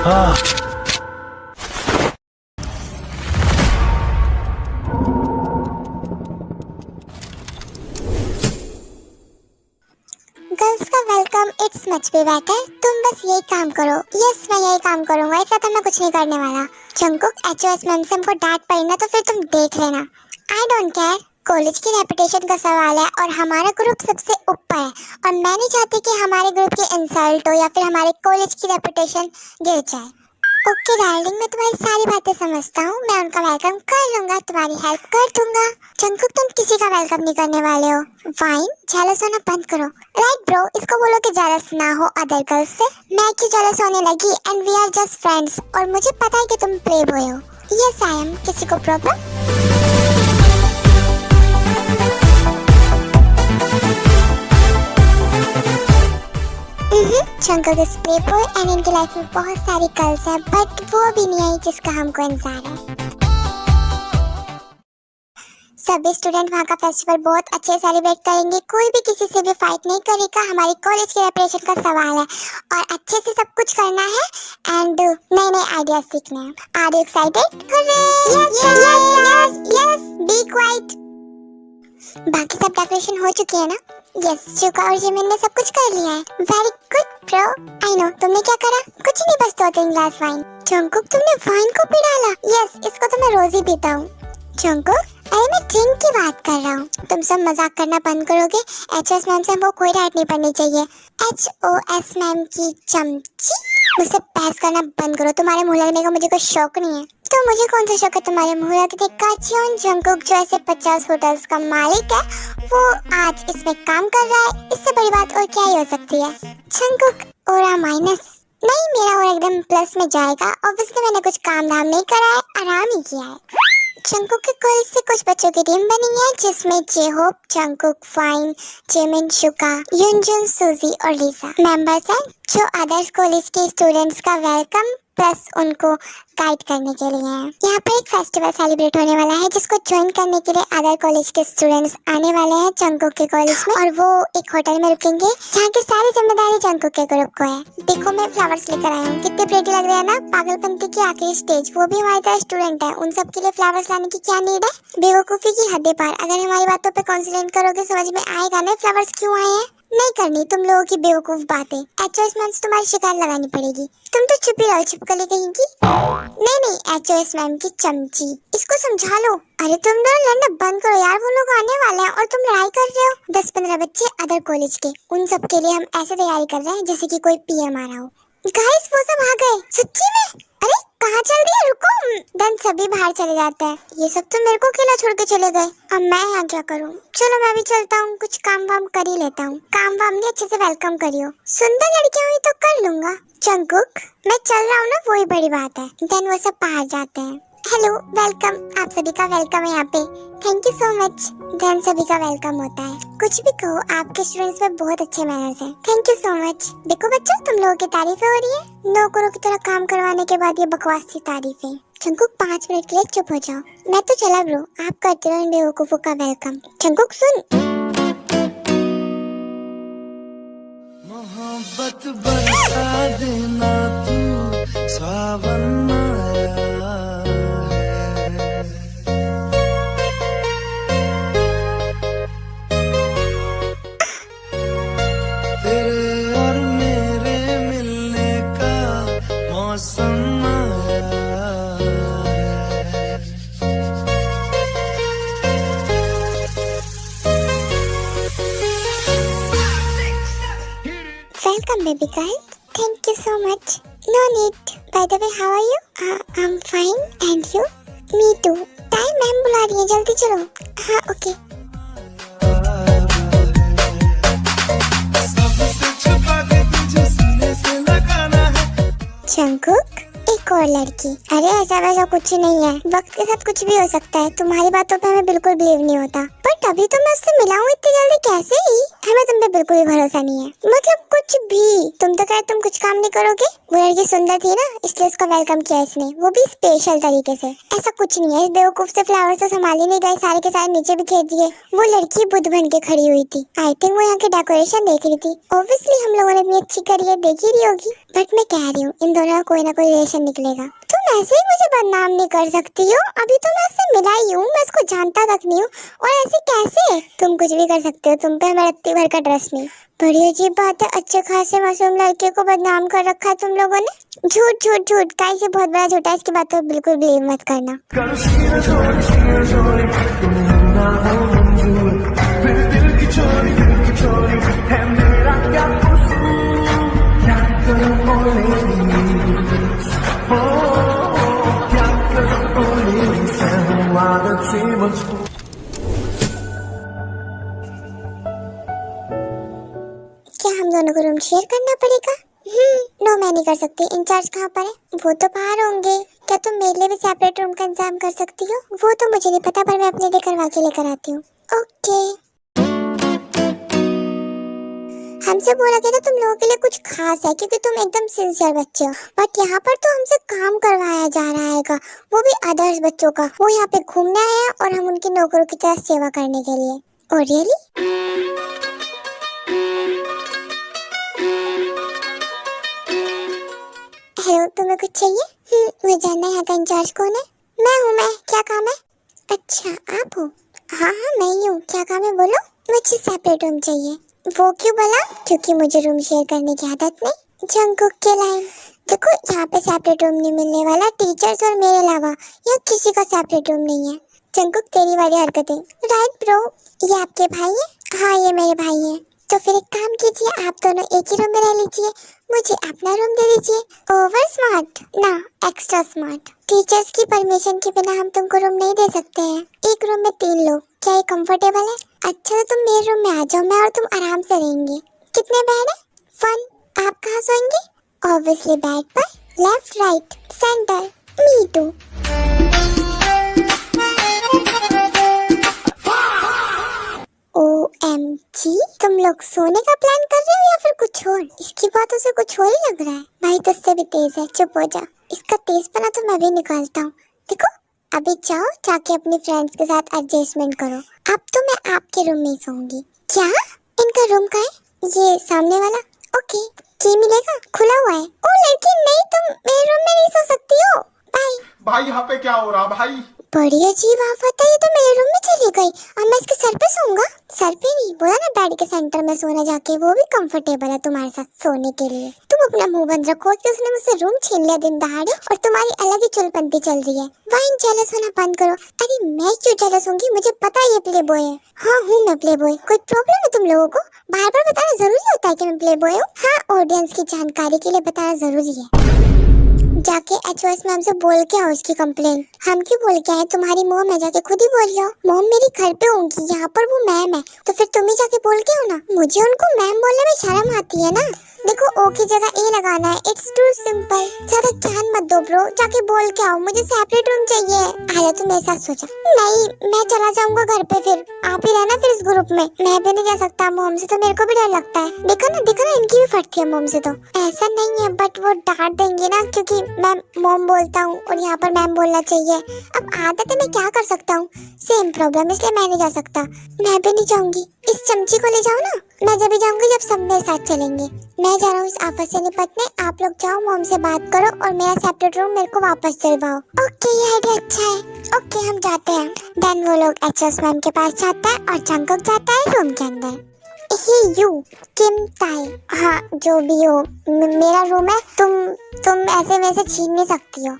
Girls का welcome, it's much be better. तुम बस यही काम करो। यस, मैं यही काम करूंगा, इसका तो मैं कुछ नहीं करने वाला। जंगकुक, एचओएस मैम से हमको डांट पड़ी ना तो फिर तुम देख लेना। आई डोंट केयर, कॉलेज की रेपुटेशन का सवाल है और हमारा ग्रुप सबसे ऊपर है और मैं नहीं चाहती कि हमारे ग्रुप की इंसल्ट हो या फिर हमारे कॉलेज की रेपुटेशन गिर जाए। ओके डार्लिंग, मैं तुम्हारी सारी बातें समझता हूँ। मैं उनका वेलकम कर लूंगा, तुम्हारी हेल्प कर दूंगा। जंगकुक, तुम किसी का वेलकम नहीं करने वाले हो। फाइन, जेलस होना बंद करो। राइट ब्रो, इसको बोलो कि जेलस ना हो अदर गर्ल्स से। मैं क्यों जेलस होने लगी? And we are just friends और मुझे पता है कि तुम प्ले बॉय हो। Yes I am. किसी को problem? Jungkook is playboy and इनकी लाइफ में बहुत सारी गर्ल्स हैं बट वो भी नहीं आई जिसका हमको इंतजार है। सभी स्टूडेंट वहाँ का फेस्टिवल बहुत अच्छे सेलिब्रेट करेंगे। कोई भी किसी से भी फाइट नहीं करेगा। हमारी कॉलेज की रेपुटेशन का सवाल है और अच्छे से सब कुछ करना है एंड नए नए आइडियाज सीखने हैं। Are you excited? Yes yes yes, be quiet. बाकी सब डेकोरेशन हो चुकी है ना? यस, चुका और जिमिन ने सब कुछ कर लिया है। Very good bro. I know, तुमने क्या करा? कुछ नहीं, बस 2-3 ग्लास वाइन। जंगकुक, तुमने वाइन को पी डाला? यस, इसको तो मैं रोज ही पीता हूँ। जंगकुक, अरे मैं ड्रिंक की बात कर रहा हूँ। तुम सब मजाक करना बंद करोगे? एचओएस मैम से हमको कोई डांट नहीं पड़नी चाहिए। एचओएस मैम की चमची, मुझसे बहस करना बंद करो। तुम्हारे मुंह लगने का मुझे कोई शौक नहीं है। तो मुझे कौन सा शौक है तुम्हारे मुंह लगने का? जंगकुक जो ऐसे 50 होटल्स का मालिक है वो आज इसमें काम कर रहा है। इससे बड़ी बात और क्या ही हो सकती है? जंगकुक, ओरा माइनस नहीं, मेरा और एकदम प्लस में जाएगा। ऑब्वियसली मैंने कुछ काम धाम नहीं करा है, आराम ही किया है। जंगकुक के कॉलेज से कुछ बच्चों की टीम बनी है जिसमें जेहोप, जंगकुक, फाइन, जेमिन, शुका, युनजुन, सुजी और लीसा मेंबर्स हैं जो अदर्स कॉलेज के स्टूडेंट्स का वेलकम प्लस उनको गाइड करने के लिए हैं। यहाँ पर एक फेस्टिवल सेलिब्रेट होने वाला है जिसको ज्वाइन करने के लिए अदर कॉलेज के स्टूडेंट्स आने वाले हैं जंगकुक के कॉलेज में और वो एक होटल में रुकेंगे जहाँ की सारी जिम्मेदारी जंगकुक के ग्रुप को है। देखो मैं फ्लावर्स लेकर आया हूँ, कितने प्रेटी लग रहे हैं ना। पागलपंती की आखिरी स्टेज, वो भी हमारी तरह स्टूडेंट है। उन सब के लिए फ्लावर्स लाने की क्या नीड है? बेवकूफी की हदें पार। अगर हमारी बातों पे कॉन्सेंट्रेट करोगे समझ में आएगा ना फ्लावर्स क्यों आए हैं। नहीं करनी तुम लोगों की बेवकूफ बातें। एचओएस मैम से तुम्हारी शिकायत लगानी पड़ेगी। तुम तो चुप ही रहो, चिपकली कहेंगी। नहीं, एचओएस मैम की चमची, इसको समझा लो। अरे तुम लोग लड़ना बंद करो यार, वो लोग आने वाले हैं और तुम लड़ाई कर रहे हो। 10-15 बच्चे अदर कॉलेज के, उन सब के लिए हम ऐसे तैयारी कर रहे हैं जैसे कि कोई पीएम आ रहा हो। गाइस वो सब आ गए सच्ची में। अरे कहाँ चल रही है? रुको। देन सभी बाहर चले जाते हैं। ये सब तो मेरे को अकेला छोड़ के चले गए। अब मैं यहाँ क्या करूँ? चलो मैं भी चलता हूँ, कुछ काम वाम कर ही लेता हूँ। काम वाम नहीं, अच्छे से वेलकम करियो। सुंदर लड़कियाँ हुई तो कर लूंगा। जंगकुक, मैं चल रहा हूँ ना, वही बड़ी बात है। देन वो सब बाहर जाते हैं। Hello, welcome. आप सभी का वेलकम है यहाँ पे। Thank you so much. Then सभी का वेलकम होता है। कुछ भी कहो, आपके स्टूडेंट्स में बहुत अच्छे मैनर्स हैं। Thank you so much. देखो बच्चों, तुम लोगों की तारीफें हो रही है। नौकरों की तरह काम करवाने के बाद ये बकवास सी तारीफें। जंगकुक 5 मिनट के लिए चुप हो जाओ। मैं तो चला ब्रो, आप करते रहो इन बेवकूफों का वेलकम। जंगकुक सुन। मोहब्बत बरसा देना तू, सावन आया है। तेरे और मेरे मिलने का मौसम आया है। Welcome baby girl. Thank you so much. No need. By the way, how are you? I'm fine. And you? Me too. Time ma'am बुला रही है, जल्दी चलो। हाँ ओके। जंगकुक, एक और लड़की। अरे ऐसा वैसा कुछ नहीं है, वक्त के साथ कुछ भी हो सकता है। तुम्हारी बातों पे हमें बिल्कुल बिलीव नहीं होता। बट अभी तो मैं उससे मिला हूँ इतनी जल्दी कैसे ही? हमें तुम पे बिल्कुल भी भरोसा नहीं है, मतलब कुछ भी। तुम तो कहे तुम कुछ काम नहीं करोगे। वो लड़की सुंदर थी ना, इसलिए उसका वेलकम किया इसने, वो भी स्पेशल तरीके से। ऐसा कुछ नहीं है, इस बेवकूफ से फ्लावर्स तो संभाल ही नहीं गए, सारे के सारे नीचे भी खेत दिए। वो लड़की बुद्ध बन के खड़ी हुई थी। आई थिंक वो यहाँ के डेकोरेशन देख रही थी। ऑब्वियसली हम लोगों ने इतनी अच्छी करी है, देख ही रही होगी। बट मैं कह रही हूँ इन दोनों का कोई ना कोई रिलेशन निकलेगा। तुम ऐसे ही मुझे बदनाम नहीं कर सकती हो, अभी तो मैं उससे मिला ही हूँ, मैं उसको जानता तक नहीं हूँ। और ऐसे कैसे? तुम कुछ भी कर सकते हो, तुम पे हमारा इतनी भर का ट्रस्ट नहीं। बड़ी अजीब बात है, अच्छे खासे मासूम लड़के को बदनाम कर रखा है तुम लोगों ने। झूठ झूठ झूठ, गाइस ये बहुत बड़ा झूठ है, इसकी बात तो बिल्कुल बिलीव मत करना। क्या हम दोनों को रूम शेयर करना पड़ेगा? नो, मैं नहीं कर सकती। इंचार्ज कहाँ पर है? वो तो बाहर होंगे। क्या तुम मेरे लिए भी सेपरेट रूम का इंतजाम कर सकती हो? वो तो मुझे नहीं पता, पर मैं अपने लिए करवा के लेकर आती हूँ। ओके। हमसे बोला गया था तुम लोगों के लिए कुछ खास है, क्योंकि तुम एकदम सिंसियर बच्चे हो। बट यहाँ पर तो हमसे काम करवाया जा रहा है, वो भी अदर्स बच्चों का। वो यहाँ पे घूमने आए हैं और हम उनके नौकरों की तरह सेवा करने के लिए। Oh really? हेलो, तुम्हें कुछ चाहिए? मुझे जानना है यहाँ का इंचार्ज कौन है। मैं, क्या काम है? अच्छा आप हो? हाँ हाँ मैं ही हूँ, क्या काम है बोलो। मुझे सेपरेट रूम चाहिए। वो क्यों बोला? क्योंकि मुझे रूम शेयर करने की आदत नहीं। जंगकुक के लाइन, देखो यहाँ पे सेपरेट रूम नहीं मिलने वाला, टीचर्स और मेरे अलावा यहाँ किसी का सेपरेट रूम नहीं है। जंगकुक तेरी वाली हरकतें। राइट ब्रो, ये आपके भाई है? हाँ ये मेरे भाई है। तो फिर एक काम कीजिए, आप दोनों एक ही रूम में रह लीजिए, मुझे अपना रूम दे दीजिए। ओवर स्मार्ट ना, एक्स्ट्रा स्मार्ट। टीचर्स की परमिशन के बिना हम तुमको रूम नहीं दे सकते हैं। एक रूम में 3 लोग, क्या ये कंफर्टेबल है? अच्छा तो तुम मेरे रूम में आ जाओ, मैं और तुम आराम से रहेंगे। कितने बेड है? 1। आप कहाँ सोएंगे? ऑब्वियसली बेड पर, left right centre. Me too. OMG, तुम लोग सोने का प्लान कर रहे हो या फिर कुछ और? इसकी बातों से कुछ और ही लग रहा है। भाई तुझसे भी तेज है, चुप हो जा। इसका तेजपना तो मैं भी निकालता हूँ। देखो अभी जाओ, जाके अपनी फ्रेंड्स के साथ एडजस्टमेंट करो। अब तो मैं आपके रूम में ही सोऊंगी। क्या? इनका रूम का है? ये सामने वाला? ओके, की मिलेगा? खुला हुआ है। ओ लड़की नहीं, तुम मेरे रूम में नहीं सो सकती हो। बाय। भाई यहाँ पे क्या हो रहा भाई? बड़ी अजीब आफत है, ये तो मेरे रूम में चली गई। अब मैं इसके सर पे सोऊंगा? सर पे नहीं, बोला ना बेड के सेंटर में सोना जाके, वो भी कंफर्टेबल है तुम्हारे साथ सोने के लिए। तुम अपना मुंह बंद रखो कि उसने मुझसे रूम छीन लिया दिन दहाड़े, और तुम्हारी अलग ही चुलपंती चल रही है। वाइन जेलस होना बंद करो। अरे मैं क्यों जेलस होंगी, मुझे पता है ये प्ले बॉय है। हाँ हूँ मैं प्ले बॉय। कोई प्रॉब्लम है तुम लोगों को? बार बार बताना जरूरी होता है कि मैं प्ले बॉय हूँ? हाँ, ऑडियंस की जानकारी के लिए बताना जरूरी है। जाके HOS मैम से बोल के आओ उसकी कंप्लेन। हम क्यों बोल के आए? तुम्हारी मॉम है, जाके खुद ही बोल आओ। मॉम मेरी घर पे होंगी, यहाँ पर वो मैम है, तो फिर तुम ही जाके बोल के आओ ना। मुझे उनको मैम बोलने में शर्म आती है ना। देखो ओ की जगह ए लगाना है, इट्स टू सिंपल। ज्यादा जान मत दो ब्रो, जाके बोल के आओ, मुझे सेपरेट रूम चाहिए। आया तो मेरे साथ सोचा। नहीं मैं चला जाऊंगा घर पे, फिर आप ही रहना फिर इस ग्रुप में। मैं भी नहीं जा सकता, मॉम से तो मेरे को भी डर लगता है। देखो ना इनकी भी फटती है मॉम से तो। ऐसा नहीं है, बट वो डांट देंगे ना, क्योंकि मैं मॉम बोलता हूँ और यहाँ पर मैम बोलना चाहिए। अब आदत है, मैं क्या कर सकता हूँ। सेम प्रॉब्लम, इसलिए मैं नहीं जा सकता। मैं भी नहीं जाऊंगी। इस चमची को ले जाओ ना, मैं जब भी जाऊंगी जब सब मेरे साथ चलेंगे। मैं जा रहा हूँ इस आफत से निपटने, आप लोग जाओ मॉम से बात करो और मेरा सेपरेट रूम मेरे को वापस दिलवाओ। ओके ये आइडिया अच्छा है। ओके हम जाते हैं। देन वो लोग HOS मैम के पास जाता है और जंगकुक जाता है रूम के अंदर। ही यू किम ताई, हाँ जो भी हो, मेरा रूम है, तुम ऐसे मेरे से छीन नहीं सकती हो।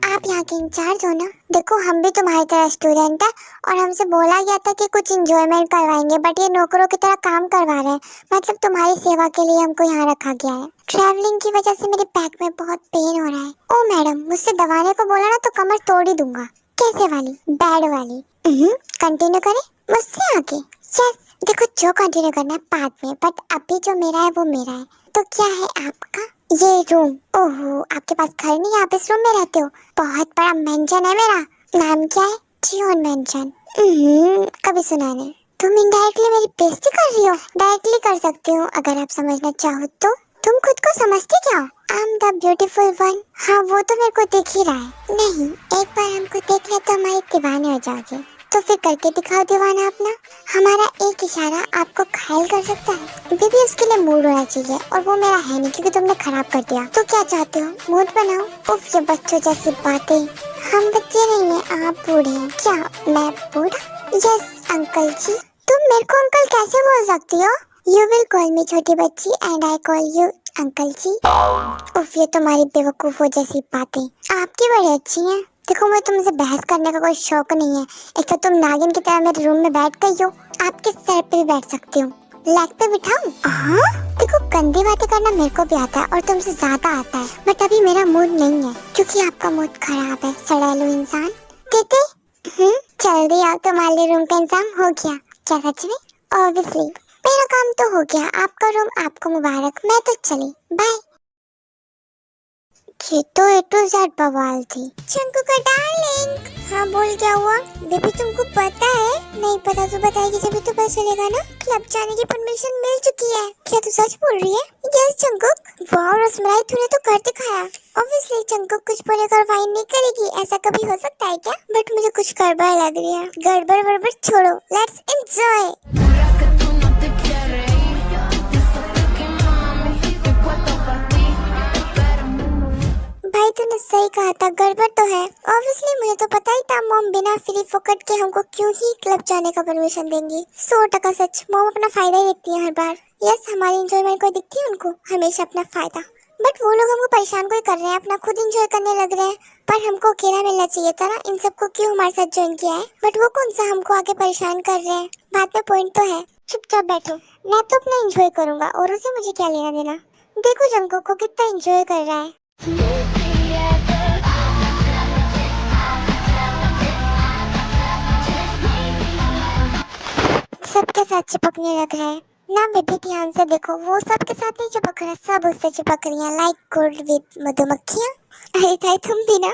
आप यहाँ के इंचार्ज हो ना। देखो हम भी तुम्हारी तरह स्टूडेंट है और हमसे बोला गया था कि कुछ एंजॉयमेंट करवाएंगे, बट ये नौकरों की तरह काम करवा रहे हैं। मतलब तुम्हारी सेवा के लिए हमको यहाँ रखा गया है। ट्रैवलिंग की वजह से मेरे बैक में बहुत पेन हो रहा है। ओ मैडम, मुझसे दबाने को बोला ना तो कमर तोड़ ही दूंगा। कैसे वाली? बैड वाली। कंटिन्यू करें मुझसे आगे? यस। देखो जो कंटिन्यू करना है बाद में, बट अभी जो मेरा है वो मेरा है। तो क्या है आपका? ये रूम। ओहो आपके पास घर नहीं, आप इस रूम में रहते हो? बहुत बड़ा मेंशन है मेरा। नाम क्या है? Jeon mansion. कभी सुना नहीं। तुम इनडायरेक्टली मेरी बेइज्जती कर रही हो? डायरेक्टली कर सकती हूँ अगर आप समझना चाहो तो। तुम खुद को समझती क्या हो? I am the beautiful one. हाँ वो तो मेरे को दिख ही रहा है। नहीं, एक बार हमको देख ले तो हमारे दीवाने हो जाओगे। तो फिर करके दिखाओ दीवाना अपना। हमारा एक इशारा आपको घायल कर सकता है। बेबी उसके लिए मूड होना चाहिए और वो मेरा है नहीं क्योंकि तुमने खराब कर दिया। तो क्या चाहते हो, मूड बनाओ? उफ ये बच्चों जैसी बातें। हम बच्चे नहीं है, आप बूढ़े हैं। क्या मैं बूढ़ा? यस अंकल जी। तुम मेरे को अंकल कैसे बोल सकती हो? You will call me छोटी बच्ची and I call you uncle ji. उफ ये तुम्हारी बेवकूफों जैसी बातें आपकी बड़ी अच्छी हैं। देखो मुझे तुमसे बहस करने का कोई शौक नहीं है। एक तो तुम नागिन की तरह मेरे रूम में बैठ गई हो। आपके सर पे भी बैठ सकती हूँ। लेग पे बिठाऊं? हाँ देखो गंदी बातें करना मेरे को भी आता है और तुमसे ज्यादा आता है। बट अभी मेरा मूड नहीं है क्योंकि आपका मूड खराब है सड़ेलू इंसान। देते जल्दी आओ, तुम्हारे रूम का इंतजाम हो गया क्या? सच में? ऑब्वियसली मेरा काम तो हो गया। आपका रूम आपको मुबारक। मैं तो चली, बाय। ये तो ए टू जेड बवाल थी। चंकू का डार्लिंग। हाँ बोल, क्या हुआ? बेबी तुमको पता है? नहीं पता तो बताएगी जब तो पता चलेगा ना। क्लब जाने की परमिशन मिल चुकी है। क्या तू सच बोल रही है? यस चंकुक। वाह रसमलाई तूने तो कर दिखाया। ऑब्वियसली चंकुक कुछ बोलेकर वाइन नहीं करेगी, ऐसा कभी हो सकता है क्या? बट मुझे कुछ गड़बड़ लग रही है। गड़बड़ छोड़ो, लेट्स एंजॉय। भाई तूने सही कहा था, गड़बड़ तो है। ऑब्वियसली मुझे तो पता ही था मॉम बिना फ्री फोकट के हमको क्यों ही क्लब जाने का परमिशन देंगी। 100% सच। मॉम अपना फायदा ही देखती है हर बार। यस हमारी एंजॉयमेंट को दिखती है उनको हमेशा अपना फायदा। बट वो लोग हमको परेशान कोई कर रहे हैं, अपना खुद एंजॉय करने लग रहे हैं। पर हमको अकेला मिलना चाहिए था ना। इन सबको क्यों हमारे साथ ज्वाइन किया है? बट वो कौन सा हमको आगे परेशान कर रहे हैं? बात में पॉइंट तो है। चुपचाप बैठो, मैं तो अपना एंजॉय करूंगा और उसे मुझे क्या लेना देना। देखो जंको को कितना एंजॉय कर रहा है। सबके साथ चिपकने लग रहा है ना। बेबी ध्यान से देखो, वो सबके साथ नहीं चिपक रहा, सब उससे चिपक रही हैं लाइक गुड विद मधुमक्खियाँ। अरे ताई तुम भी ना,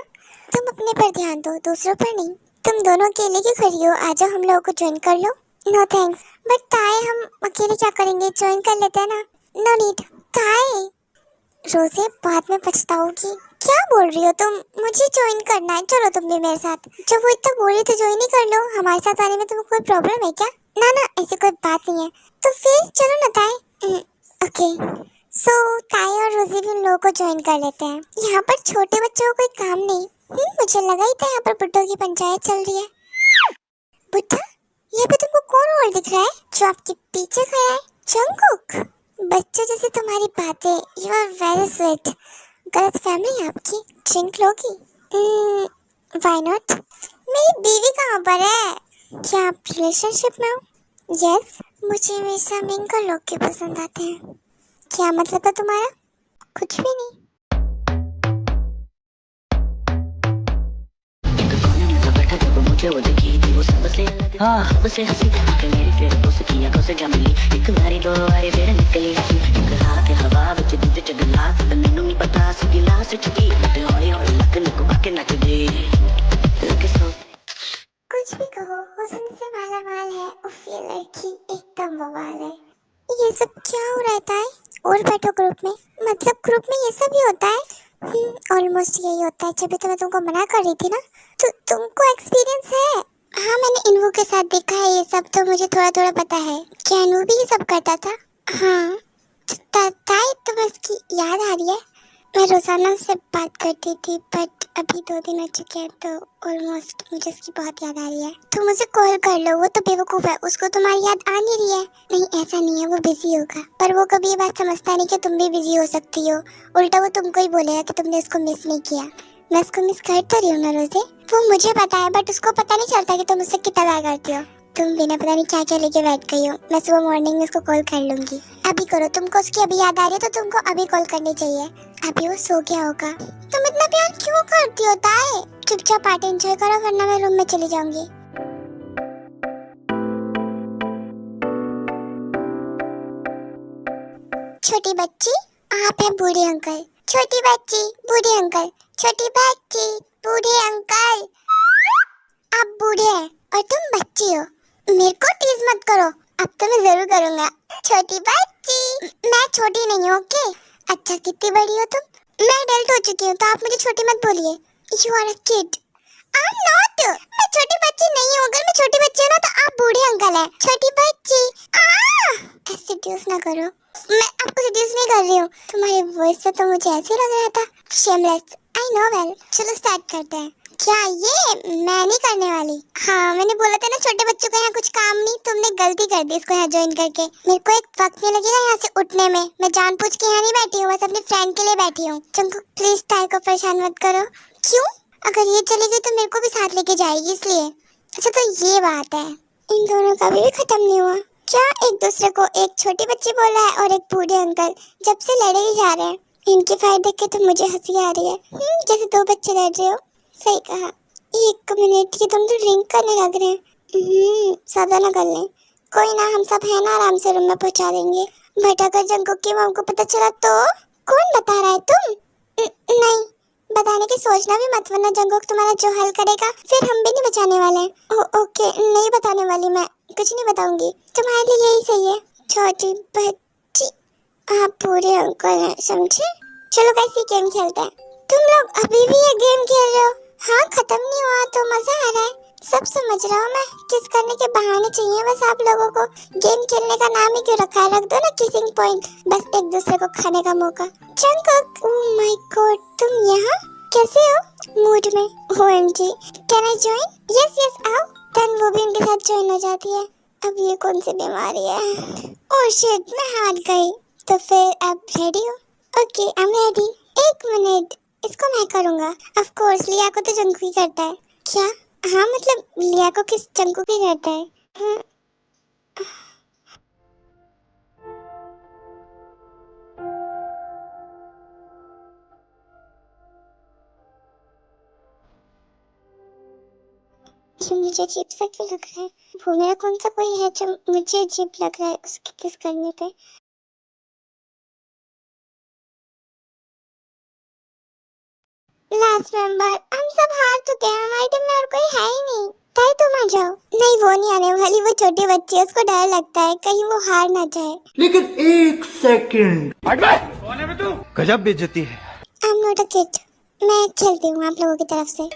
तुम अपने पर ध्यान दो, दूसरों पर नहीं। तुम दोनों अकेले क्यों खड़ी हो? आजा हम लोगों को ज्वाइन कर लो। No thanks. बट ताई हम अकेले क्या करेंगे, ज्वाइन कर लेते हैं ना। No need. ताई रोजे बाद में पछताओगी। क्या बोल रही हो तुम? मुझे ज्वाइन करना है, चलो तुम भी मेरे साथ। जब वो इतना बोली तो ज्वाइन ही कर लो। हमारे साथ आने में तुम्हें कोई प्रॉब्लम है क्या? ना ना ऐसी कोई बात नहीं है। तो फिर चलो ना ताई। ओके सो ताई और रोजी भी उन लोगों को ज्वाइन कर लेते हैं। यहाँ पर छोटे बच्चों को कोई काम नहीं। मुझे लगा ही था यहाँ पर बुड्ढों की पंचायत चल रही है। बुड्ढा यहाँ पे तुमको कौन और दिख रहा है जो आपके पीछे खड़ा है? जंकुक। बच्चों जैसी तुम्हारी बातें। You are very sweet. गलत फैमिली है आपकी। ड्रिंक लोगी? Why not. मेरी बीवी कहाँ पर है? क्या आप रिलेशनशिप में हो? यस मुझे हमेशा मिंगल लोग के पसंद आते हैं। क्या मतलब है तुम्हारा? कुछ भी नहीं। मुझे वो दिखी थी वो सबसे अलग। सबसे हंसी कि मेरी फिर दोस्त की आंखों से क्या मिली। एक बारी दो बारी फिर निकली हंसी। एक रात हवा विच दूजे च गिलास ते मैनू नहीं पता सी गिलास च की ते हौली हौली लकन को आके नच दे। कुछ भी कहो, हुस्न से माला माल है। उफ ये लड़की एकदम बवाल है। ये सब क्या हो रहा है? और बैठो ग्रुप में। मतलब ग्रुप में ये सब ही होता है? ऑलमोस्ट यही होता है। जब भी तो मैं तुमको मना कर रही थी ना। तो तुमको एक्सपीरियंस है? हाँ मैंने इन्वू के साथ देखा है ये सब, तो मुझे थोड़ा थोड़ा पता है। क्या इन्वू भी ये सब करता था? हाँ ताई तुम्हें इसकी याद आ रही है? मैं रोजाना से बात करती थी बट अभी 2 दिन हो चुके हैं तो ऑलमोस्ट मुझे उसकी बहुत याद आ रही है। तुम मुझे कॉल कर लो, वो तो बेवकूफ़ है, उसको तुम्हारी याद आ नहीं रही है। नहीं ऐसा नहीं है, वो बिजी होगा। पर वो कभी ये बात समझता नहीं कि तुम भी बिजी हो सकती हो। उल्टा वो तुमको ही बोलेगा कि तुमने उसको मिस नहीं किया। मैं उसको मिस कर तो रही हूँ ना रोजे, वो मुझे पता है। बट उसको पता नहीं चलता कि तुम उससे कितना प्यार करती हो। तुम बिना पता नहीं क्या क्या लेके बैठ गई हो। मैं सुबह मॉर्निंग में उसको कॉल कर लूंगी। अभी करो, तुमको उसकी अभी याद आ रही है तो तुमको अभी कॉल करनी चाहिए। अभी वो सो गया होगा। तुम इतना प्यार क्यों करती हो ताई? चुपचाप पार्टी एंजॉय करो वरना मैं रूम में चली जाऊंगी। छोटी बच्ची आप हैं बूढ़े अंकल। छोटी बच्ची बूढ़े अंकल। छोटी बच्ची बूढ़े अंकल। आप बूढ़े हैं और तुम बच्ची हो। मेरे को टीज मत करो, अब तो मैं जरूर करूंगा। छोटी बच्ची, मैं छोटी नहीं हूँ, ओके? अच्छा कितनी बड़ी हो तुम? मैं एडल्ट हो चुकी हूँ, तो आप मुझे छोटी मत बोलिए। You are a kid. I am not. मैं छोटी बच्ची नहीं हूँ। अगर मैं छोटी बच्ची हूँ ना तो आप बूढ़े अंकल हैं। छोटी बच्ची। ऐसे सेड्यूस ना करो, मैं आपको सेड्यूस नहीं कर रही हूँ। तुम्हारी वॉइस से तो मुझे ऐसे लग रहा था। शेमलेस। I know well. चलो स्टार्ट करते हैं। क्या ये मैं नहीं करने वाली? हाँ मैंने बोला था ना छोटे बच्चों को यहाँ कुछ काम नहीं। तुमने गलती कर दी इसको यहाँ ज्वाइन करके। मेरे को एक वक्त नहीं लगेगा यहाँ से उठने में। मैं जानबूझ के यहाँ नहीं बैठी हूँ, बस अपने फ्रेंड के लिए बैठी हूँ। तुमको प्लीज ताई को परेशान मत करो। क्यों? अगर ये चली गई तो मेरे को भी साथ लेके जाएगी इसलिए। अच्छा तो ये बात है। इन दोनों का भी खत्म नहीं हुआ क्या? एक दूसरे को एक छोटी बच्ची बोल रहा है और एक बूढ़े अंकल जब से लड़े ही जा रहे हैं। इनकी फाइट देख के तो मुझे हंसी आ रही है। जैसे दो बच्चे लड़ रहे हो। सही कहा। एक मिनट की तुम तो ड्रिंक करने लग रहे हैं। ज्यादा ना कर लें। कोई ना, हम सब है ना, आराम से रूम में पहुंचा देंगे। बट अगर जंगकुक की मॉम को पता चला तो? कौन बता रहा है तुम? नहीं बताने की सोचना भी मत, वरना जंगकुक तुम्हारा जो हल करेगा फिर हम भी नहीं बचाने वाले। ओके नहीं बताने वाली, मैं कुछ नहीं बताऊंगी। तुम्हारे लिए यही सही है। छोटी बच्ची आप पूरे अंकल हैं, समझे? चलो कैसी गेम खेलते हैं। तुम लोग अभी भी ये गेम खेल रहे हो? हाँ खत्म नहीं हुआ तो मजा आ रहा है। सब समझ रहा हूँ मैं, किस करने के बहाने चाहिए बस आप लोगों को। गेम खेलने का नाम ही क्यों रखा है? रख दो ना किसिंग पॉइंट, बस एक दूसरे को खाने का मौका। जंगकुक, ओह माय गॉड तुम यहाँ कैसे हो? मूड में। OMG, can I join? Yes yes आओ। देन वो भी उनके साथ ज्वाइन हो जाती है। अब ये कौन सी बीमारी है? ओह शिट मैं हार गई। तो फिर अब रेडी हो? Okay I am ready. एक मिनट, इसको मैं करूँगा। ऑफ कोर्स लिया को तो जंगकुक ही करता है। क्या? हाँ मतलब लिया को किस जंगकुक ही करता है? ये मुझे अजीब सा क्यों लग रहा है? वो मेरा कौन सा कोई है जो मुझे अजीब लग रहा है उसकी किस करने पे? लास्ट मेंबर, हम सब हार चुके हैं। हमारी टीम में और कोई है ही नहीं। ताई तुम आ जाओ। नहीं वो नहीं आने वाली, वो छोटी बच्ची है, उसको डर लगता है कहीं वो हार ना जाए। लेकिन एक सेकंड, कौन है तू? गजब बेइज्जती है। आई एम नॉट अ किड। मैं खेलती हूँ आप लोगों की तरफ से।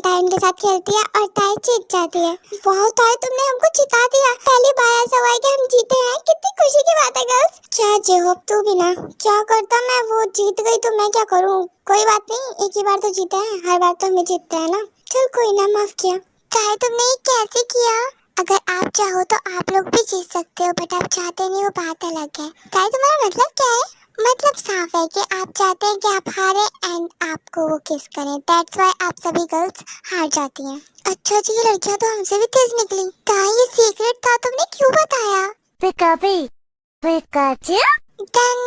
टाइम के साथ खेलती है और ताई जीत जाती है। वाह ताई तुमने हमको जिता दिया। पहली बार ऐसा हुआ है कि हम जीते हैं। कितनी खुशी की बात है गर्ल्स। क्या जेहोब तू भी ना, क्या करता मैं? वो जीत गई तो मैं क्या करूँ? कोई बात नहीं, एक ही बार तो जीते हैं, हर बार तो हमें जीतते हैं ना। चल कोई ना, माफ किया। ताई तुमने ये कैसे किया? अगर आप चाहो तो आप लोग भी जीत सकते हो, बट आप चाहते नहीं, वो बात अलग है। ताई तुम्हारा मतलब क्या है? मतलब साफ है कि आप चाहते हैं कि आप हारे एंड आपको वो किस करें। दैट्स व्हाई आप सभी गर्ल्स हार जाती हैं। अच्छा जी, ये लड़कियां तो हमसे भी तेज निकली। ताई ये सीक्रेट था, तुमने क्यों बताया? देन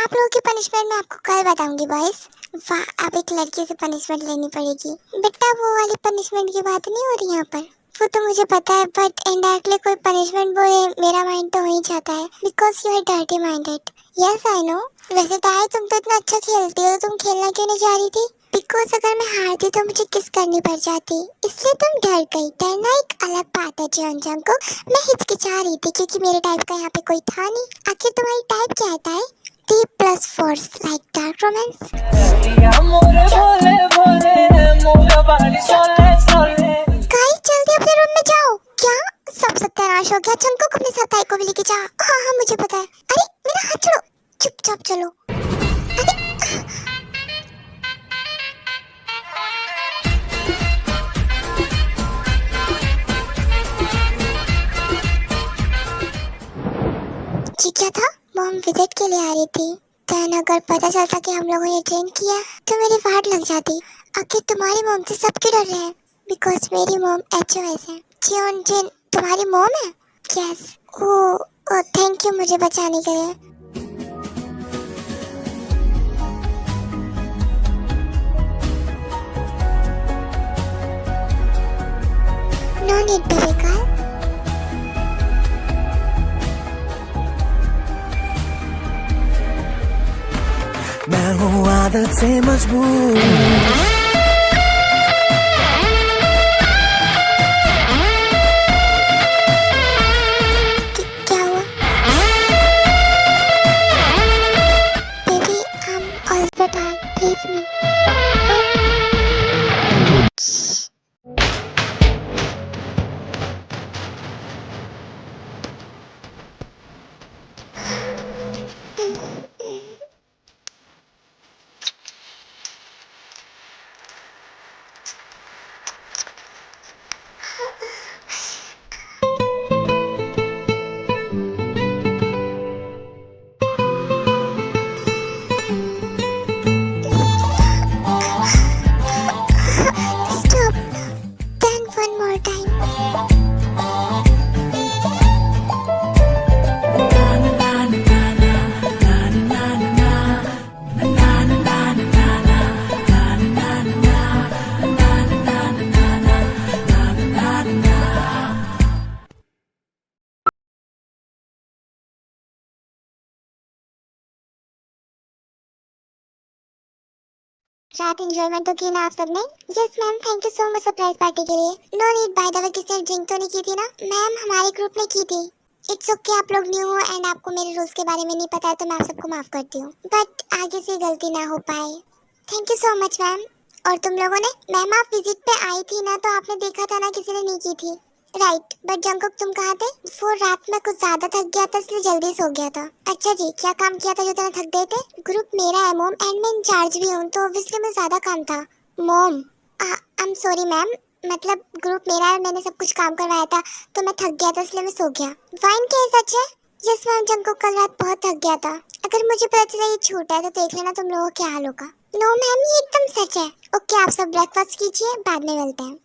आप लोगों की पनिशमेंट मैं आपको कल बताऊंगी बॉयज। वाह अब एक लड़की से पनिशमेंट लेनी पड़ेगी। बेटा वो वाली पनिशमेंट की बात नहीं हो रही यहाँ पर। वो तो मुझे पता है, बट इनडायरेक्टली कोई पनिशमेंट बोले मेरा माइंड तो हो ही जाता है, because you are dirty minded. Yes I know. वैसे ताई तुम तो इतना अच्छा खेलती हो, तुम खेलना क्यों नहीं जा रही थी? बिकॉज अगर मैं हारती तो मुझे किस करनी पड़ जाती, इसलिए तुम डर गई। डरना एक अलग बात है जीवन को। मैं हिचकिचा रही थी क्योंकि मेरे टाइप का यहाँ पे कोई था नहीं। आखिर तुम्हारी टाइप क्या है ताई? D+4 like dark romance। Guys जल्दी अपने रूम में जाओ। क्या सब सत्यानाश हो गया? जंगकुक अपने साथ ताई को भी लेके जा। हाँ हाँ मुझे पता है। अरे मेरा हाथ छोड़ो, चुपचाप चलो। ये क्या था? मॉम विजिट के लिए आ रही थी। देन अगर पता चलता कि हम लोगों ने ड्रिंक किया तो मेरी वाट लग जाती। आखिर तुम्हारी मॉम से सब क्यों डर रहे हैं? बिकॉज मेरी मॉम HOS है। जिन जिन तुम्हारी मॉम है? यस। ओह थैंक यू मुझे बचाने के लिए। No need baby girl. मैं हूँ आदत से मजबूर। क्या हुआ? Baby I'm all the time, please me. Stop. Then one more time. रात एंजॉयमेंट तो की ना आप सबने? Yes ma'am, thank you so much surprise party के लिए। No need, by the way किसने ड्रिंक तो नहीं की थी ना? मैम हमारे ग्रुप ने की थी। इट्स ओके, आप लोग न्यू हो एंड आपको मेरे रूल्स के बारे में नहीं पता है तो मैं आप सबको माफ करती हूँ, बट आगे से गलती ना हो पाए। Thank you so much ma'am. और तुम लोगों ने? मैम आप विजिट पे आई थी ना तो आपने देखा था ना किसी ने नहीं की थी, राइट? बट जंकुक तुम कहाँ थे? वो रात में कुछ ज्यादा थक गया था इसलिए जल्दी सो गया था। अच्छा जी, क्या काम किया था जो इतना थक गए थे? ग्रुप मेरा है मॉम एंड मैं इंचार्ज भी हूँ तो ऑब्वियसली मैं ज्यादा काम था। Mom I am sorry ma'am, मतलब ग्रुप मेरा है, मैंने सब कुछ काम करवाया था तो मैं थक गया था इसलिए मैं सो गया। वाइन क्या है? सच है? यस मैम, जंकुक कल रात बहुत थक गया था। अगर मुझे पता चला ये झूठा है तो देख लेना तुम लोगों का क्या हाल होगा। नो मैम, ये एकदम सच है। ओके, आप सब ब्रेकफास्ट कीजिए, बाद में मिलते हैं।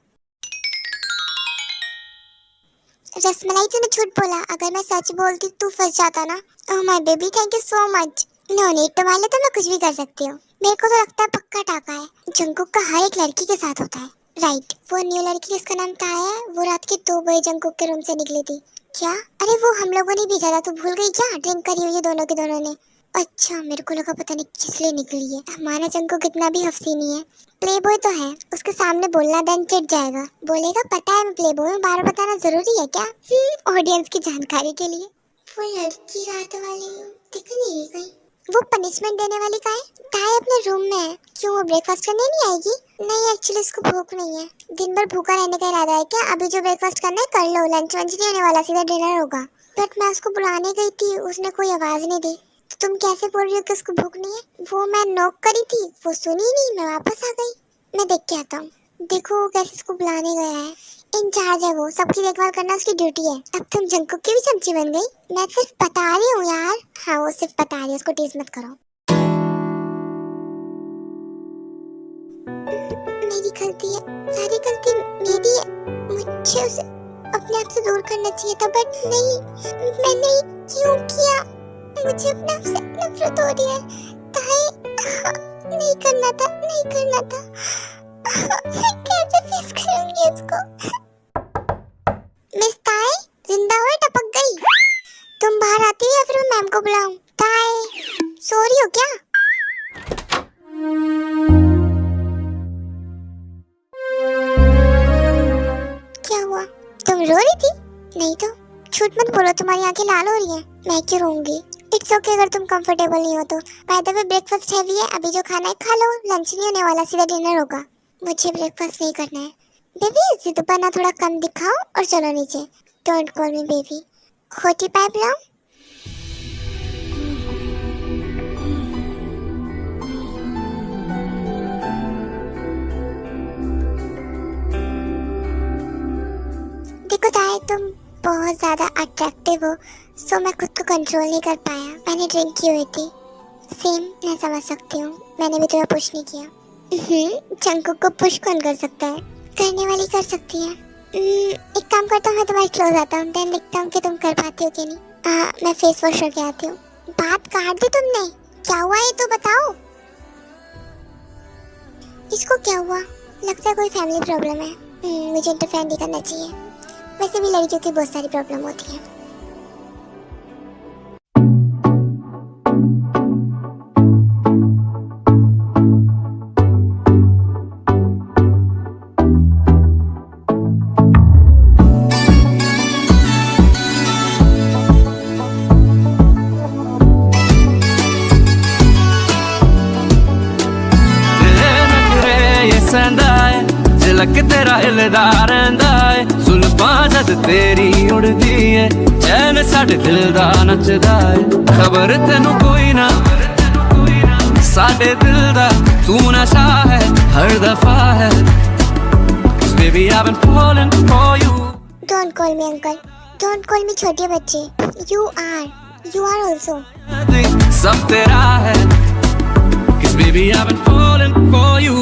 रसमलाई तूने झूठ बोला, अगर मैं सच बोलती तू फंस जाता ना। Oh my baby, thank you so much. No need, तुम्हारे लिए तो मैं कुछ भी कर सकती हूँ। मेरे को तो लगता है पक्का टाका है। जंकुक का हर एक लड़की के साथ होता है, राइट? वो न्यू लड़की जिसका नाम ताया है, वो रात के 2 बजे जंकुक के रूम से निकली थी। क्या? अरे वो हम लोगों ने भेजा था, तू भूल गई क्या? ड्रिंक करी हुई है दोनों के दोनों ने। अच्छा, मेरे को लगा पता नहीं किस लिए निकली है। हमारा जंकुक इतना भी हफ्सी नहीं है, प्ले बॉय तो है। उसके सामने बोलना देन चिढ़ जाएगा, बोलेगा पता है मैं प्ले बॉय हूँ, बार बताना जरूरी है क्या? ऑडियंस की जानकारी के लिए। वो लड़की रात वाली दिख नहीं रही कहीं। वो पनिशमेंट देने वाली का है? ताई अपने रूम में है। क्यों, वो ब्रेकफास्ट करने नहीं आएगी? नहीं, एक्चुअली उसको भूख नहीं है। दिन भर भूखा रहने का इरादा है क्या? अभी जो ब्रेकफास्ट करना है कर लो, लंच वंच नहीं होने वाला, सीधा डिनर होगा। बट मैं उसको बुलाने गई थी, उसने कोई आवाज नहीं दी। तो तुम कैसे बोल रही हो कि उसको भूख नहीं है? वो मैं नॉक करी थी, वो सुनी नहीं, मैं वापस आ गई। मैं देख के आता हूँ। देखो वो कैसे उसको बुलाने गया है। इंचार्ज है वो, सबकी देखभाल करना उसकी ड्यूटी है। अब तुम जंकुक की भी सब्जी बन गई। मैं सिर्फ बता रही हूँ यार। हाँ, वो सिर्फ बता रही है, उसको टीज मत करो। मेरी गलती है, सारी गलती मेरी है। मुझे उसे अपने आप से दूर करना चाहिए था, बट नहीं, मैंने क्यों किया? मुझे अपने आप से नफरत हो रही है। ताई, नहीं करना था, नहीं करना था। मैं कैसे फेस करूंगी इसको? मिस ताई, जिंदा हो? टपक गई। तुम बाहर आती हो या फिर मैं मैम को बुलाऊं? ताई, सो रही हो क्या? क्या हुआ? तुम रो रही थी? नहीं तो। झूठ मत बोलो, तुम्हारी आंखें लाल हो रही हैं। मैं क्यों रोऊंगी? इट्स ओके अगर तुम कंफर्टेबल नहीं हो तो। Bye the way breakfast heavy है, अभी जो खाना है खा लो, लंच नहीं होने वाला, सीधा डिनर होगा। मुझे ब्रेकफास्ट नहीं करना है। बेबी जिद बना थोड़ा कम दिखाओ और चलो नीचे। Don't call me baby. होटी पाइप लाओ। देखो ताई, तुम बहुत ज्यादा अट्रैक्टिव हो, सो मैं खुद को कंट्रोल नहीं कर पाया। मैंने ड्रिंक की हुई थी। सेम, मैं समझ सकती हूँ, मैंने भी तुम्हें पुश नहीं किया। जंकुक को पुश कौन कर सकता है? करने वाली कर सकती है। एक काम करता हूँ, मैं तुम्हारे क्लोज आता हूँ, देन देखता हूँ कि तुम कर पाती हो कि नहीं। मैं फेस वॉश करके आती हूँ। बात काट दी तुमने, क्या हुआ ये तो बताओ। इसको क्या हुआ? लगता है कोई फैमिली प्रॉब्लम है। मुझे इंटरफेयर नहीं करना चाहिए। वैसे भी लड़कियों की बहुत सारी प्रॉब्लम होती है। मेरा हिलदा रहिंदा है जुल्फां जद तेरी उड़दी है चैन साडे दिल दा नचदा है खबर तेनू कोई ना साडे दिल दा तू नशा है हर दफा है baby I've been falling for you Don't call me uncle. Don't call me छोटे बच्चे. You are also. सब तेरा है Cause baby I've been falling for you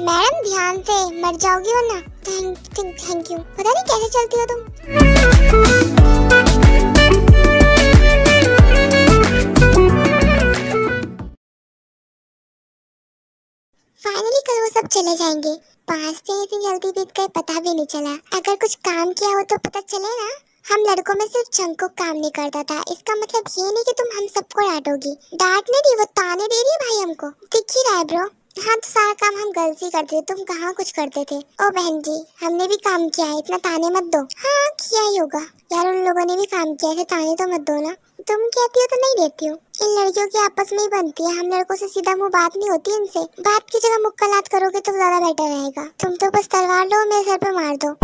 madam ध्यान से मर जाओगी वरना. Thank you. पता नहीं कैसे चलती हो तुम. फाइनली कल वो सब चले जाएंगे. 5 दिन इतनी जल्दी बीत गए पता भी नहीं चला. अगर कुछ काम किया हो तो पता चले ना. हम लड़कों में सिर्फ जंको काम नहीं करता था. इसका मतलब ये नहीं कि तुम हम सबको डांटोगी. डांट नहीं रही, वो ताने दे रही है भाई हमको. दिख ही रहा है ब्रो. हाँ तो सारा काम हम गर्ल्स ही करते थे. तुम कहाँ कुछ करते थे. ओ बहन जी हमने भी काम किया है, इतना ताने मत दो. हाँ किया ही होगा यार, उन लोगों ने भी काम किया है, ताने तो मत दो ना. तुम कहती हो तो नहीं देती हो. इन लड़कियों की आपस में ही बनती है. हम लड़कों से सीधा मुंह बात नहीं होती इनसे. बात की जगह मुक्कालात करोगे तो ज्यादा बेटर रहेगा. तुम तो बस तलवार लो मेरे सर पे मार दो.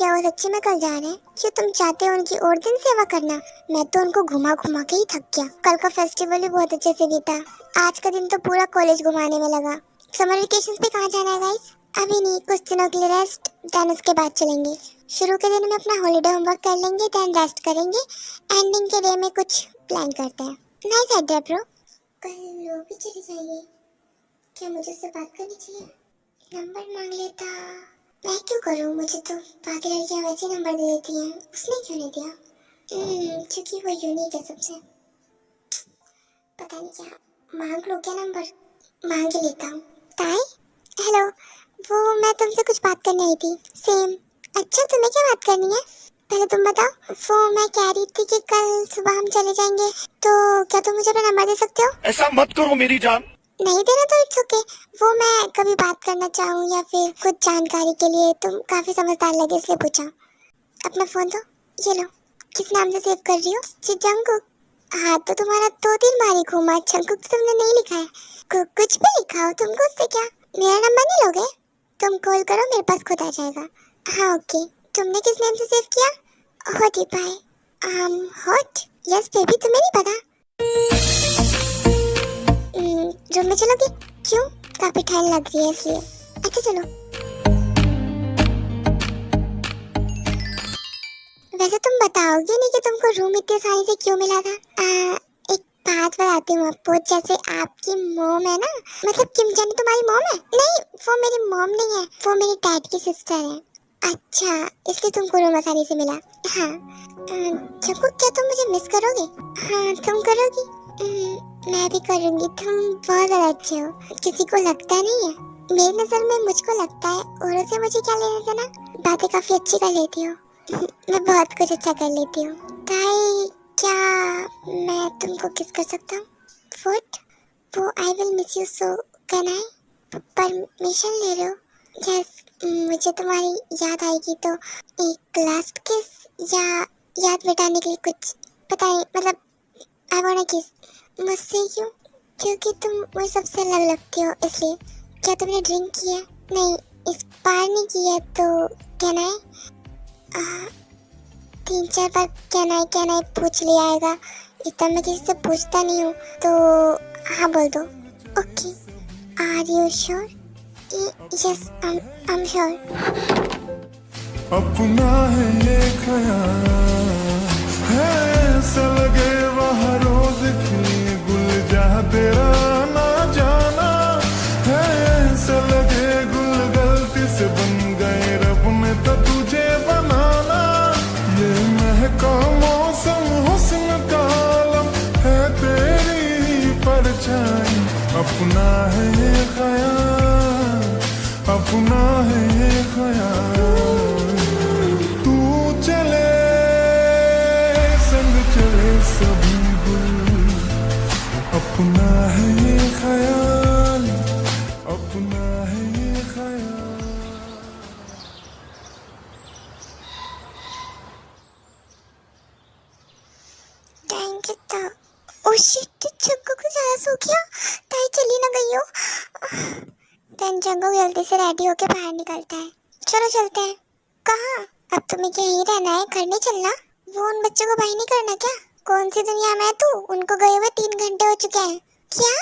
क्या वो सच्ची में कल जा रहे हैं? क्यों तुम चाहते हो उनकी और दिन सेवा करना? मैं तो उनको घुमा घुमा के ही थक गया. कल का फेस्टिवल भी बहुत अच्छे से बीता. आज का दिन तो पूरा कॉलेज घुमाने में लगा. समर वेकेशन पे कहाँ जाना है गाइस? अभी नहीं, कुछ दिनों के लिए रेस्ट, देन उसके बाद चलेंगे. शुरू के दिन में अपना हॉलीडे होमवर्क कर लेंगे, देन रेस्ट करेंगे. एंडिंग के डे में कुछ प्लान करते हैं. Nice idea bro. कल लोग भी चले जाएंगे. क्या मुझे उससे बात करनी चाहिए? नंबर मांग लेता. मैं क्यों करूँ? मुझे तो बाकी लड़कियाँ वैसे नंबर दे देती हैं. उसने क्यों नहीं दिया? क्योंकि वो यूनिक है सबसे. पता नहीं क्या मांग लो. क्या नंबर मांग ही लेता हूँ. ताई हेलो, वो मैं तुमसे कुछ बात करनी आई थी. सेम. अच्छा तुम्हें क्या बात करनी है? पहले तुम बताओ. वो मैं कह रही थी कि कल सुबह हम चले जाएंगे, तो क्या तुम मुझे अपना नंबर दे सकते हो? ऐसा मत करो मेरी जान. नहीं देना तो इट्स ओके. वो मैं कभी बात करना चाहूँ या फिर कुछ जानकारी के लिए. तुम काफी समझदार लगे इसलिए पूछा. अपना फोन दो. ये लो. किस नाम से सेव कर रही हो? जंकुक. हाँ तो तुम्हारा 2-3 बार ही घूमा. जंकुक तो तुमने नहीं लिखा है. कुछ भी लिखा हो तुमको, उससे क्या. मेरा नंबर नहीं लोगे? तुम कॉल करो, मेरे पास खुद आ जाएगा. हाँ ओके. तुमने किस नेम से सेव किया? हॉटी पाई. हॉट. Yes baby. तुम्हें नहीं पता? रूम में चलोगे? क्यों? काफी ठंड लग रही है इसलिए. अच्छा चलो. वैसे तुम बताओगे नहीं कि तुमको रूम इतनी आसानी से क्यों मिला था? एक बात बताती हूँ आपको. जैसे आपकी मॉम है ना, मतलब किम जानी तुम्हारी मॉम है? नहीं वो मेरी मॉम नहीं है, वो मेरी डैड की सिस्टर है. अच्छा इसलिए तुमको रूम आसानी से मिला. हाँ चक्कू क्या तुम मुझे मिस करोगे? हाँ तुम करोगी. मैं भी करूँगी. तुम बहुत ज़्यादा अच्छे हो. किसी को लगता नहीं है. मेरी नज़र में मुझको लगता है. औरों से मुझे क्या लेना था ना. बातें काफ़ी अच्छी कर लेती हो. मैं बहुत कुछ अच्छा कर लेती हूँ. ताई क्या मैं तुमको किस कर सकता हूँ? व्हाट? वो I will miss you so can I? Permission ले रहे हो? यस. मुझे तुम्हारी याद आएगी तो एक लास्ट किस या याद मिटाने के लिए कुछ. पता नहीं, मतलब आई वांट किस. मुझसे क्यों? क्योंकि तुम मुझे सबसे अलग लगती हो इसलिए. क्या तुमने ड्रिंक की है? नहीं इस बार नहीं की है. तो can I? 3-4 bar can I पूछ लिया आएगा. इतना मैं किसी से पूछता नहीं हूँ. तो हाँ बोल दो. Okay. Are you sure? Yes I am sure. अपना है ये ख्याल है, ऐसा लगे वहाँ रोज खिले गुल जहाँ तेरा ना जाना है. ऐसा लगे गुल गलती से बन गए, रब ने तो तुझे बनाना. ये महका मौसम हुस्न का आलम है, तेरी परछाई. अपना है ये ख्याल, अपना है ये ख्याल. तू चले संग चले सभी गुल. अपना है ये ख्याल, अपना है ये ख्याल. कितना ओ शिट, जंगकुक को ज्यादा सो गया। ताई चली ना गई हो। देन जंगकुक जल्दी से रेडी होके बाहर निकलता है। चलो चलते हैं। कहाँ? अब तुम्हें क्या यहीं रहना है, घर नहीं चलना? वो उन बच्चों को बाई नहीं करना क्या? कौन सी दुनिया में है तू? उनको गए हुए 3 घंटे हो चुके हैं। क्या